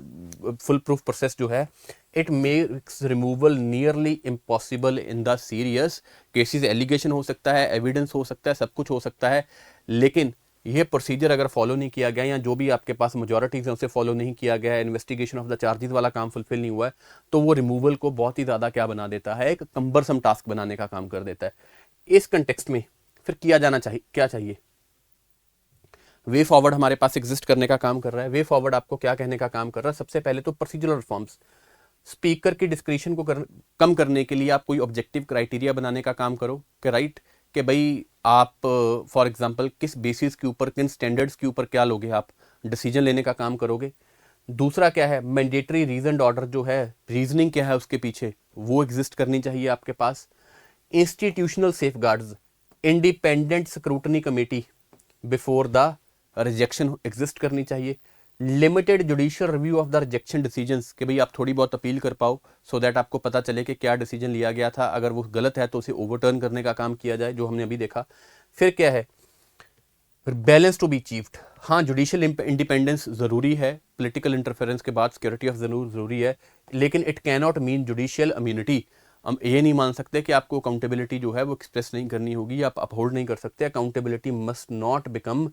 फुल प्रूफ प्रोसेस जो है, it makes removal nearly impossible in the serious cases. Allegation हो सकता है, एविडेंस हो सकता है, सब कुछ हो सकता है, लेकिन ये प्रोसीजर अगर फॉलो नहीं किया गया या जो भी आपके पास मेजॉरिटीज है उसे फॉलो नहीं किया गया है, इन्वेस्टिगेशन ऑफ द चार्जेस वाला काम फुलफिल नहीं हुआ है, तो वो रिमूवल को बहुत ही ज़्यादा क्या बना देता है? एक कंबरसम टास्क बनाने का काम कर देता है। इस कंटेक्स्ट में फिर किया जाना चाहिए क्या चाहिए? वे फॉरवर्ड हमारे पास एग्जिस्ट करने का काम कर रहा है। वे फॉरवर्ड आपको क्या कहने का काम कर रहा है? सबसे पहले तो प्रोसीजरल रिफॉर्म्स, स्पीकर की डिस्क्रिशन को कम करने के लिए आप कोई ऑब्जेक्टिव क्राइटेरिया बनाने का काम करो कि राइट कि भाई आप फॉर एग्जांपल किस बेसिस के ऊपर, किन स्टैंडर्ड्स के ऊपर क्या लोगे, आप डिसीजन लेने का काम करोगे। दूसरा क्या है? मैंडेटरी रीजन ऑर्डर जो है, रीजनिंग क्या है उसके पीछे, वो एग्जिस्ट करनी चाहिए आपके पास। Institutional safeguards, independent scrutiny committee before the rejection exist करनी चाहिए। Limited judicial review of the rejection decisions, कि भाई आप थोड़ी बहुत अपील कर पाओ सो दैट आपको पता चले कि क्या डिसीजन लिया गया था, अगर वो गलत है तो उसे ओवरटर्न करने का काम किया जाए, जो हमने अभी देखा। फिर क्या है? Balance to be achieved. हाँ, जुडिशियल इंडिपेंडेंस जरूरी है, पॉलिटिकल इंटरफेरेंस के बाद सिक्योरिटी ऑफ जरूरी है, लेकिन it can not mean judicial immunity. हम ये नहीं मान सकते कि आपको अकाउंटेबिलिटी जो है वो एक्सप्रेस नहीं करनी होगी, आप अपहोल्ड नहीं कर सकते। Accountability must not become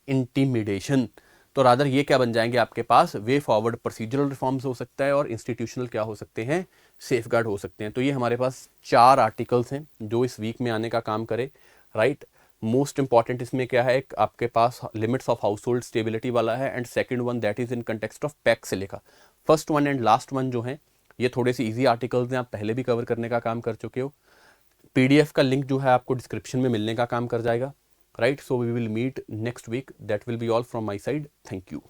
intimidation. तो रादर ये क्या बन जाएंगे आपके पास? वे फॉरवर्ड प्रोसीजरल रिफॉर्म्स हो सकता है और इंस्टीट्यूशनल क्या हो सकते हैं? सेफगार्ड हो सकते हैं। तो ये हमारे पास 4 आर्टिकल्स हैं जो इस वीक में आने का काम करे, राइट। मोस्ट इंपॉर्टेंट इसमें क्या है? आपके पास limits of household stability वाला है, and second one that is in context of PACS से लिखा। First one and last one जो है ये थोड़े से इजी आर्टिकल्स हैं, आप पहले भी कवर करने का काम कर चुके हो। पीडीएफ का लिंक जो है आपको डिस्क्रिप्शन में मिलने का काम कर जाएगा, right. So we will meet next week. That will be all from my side. Thank you.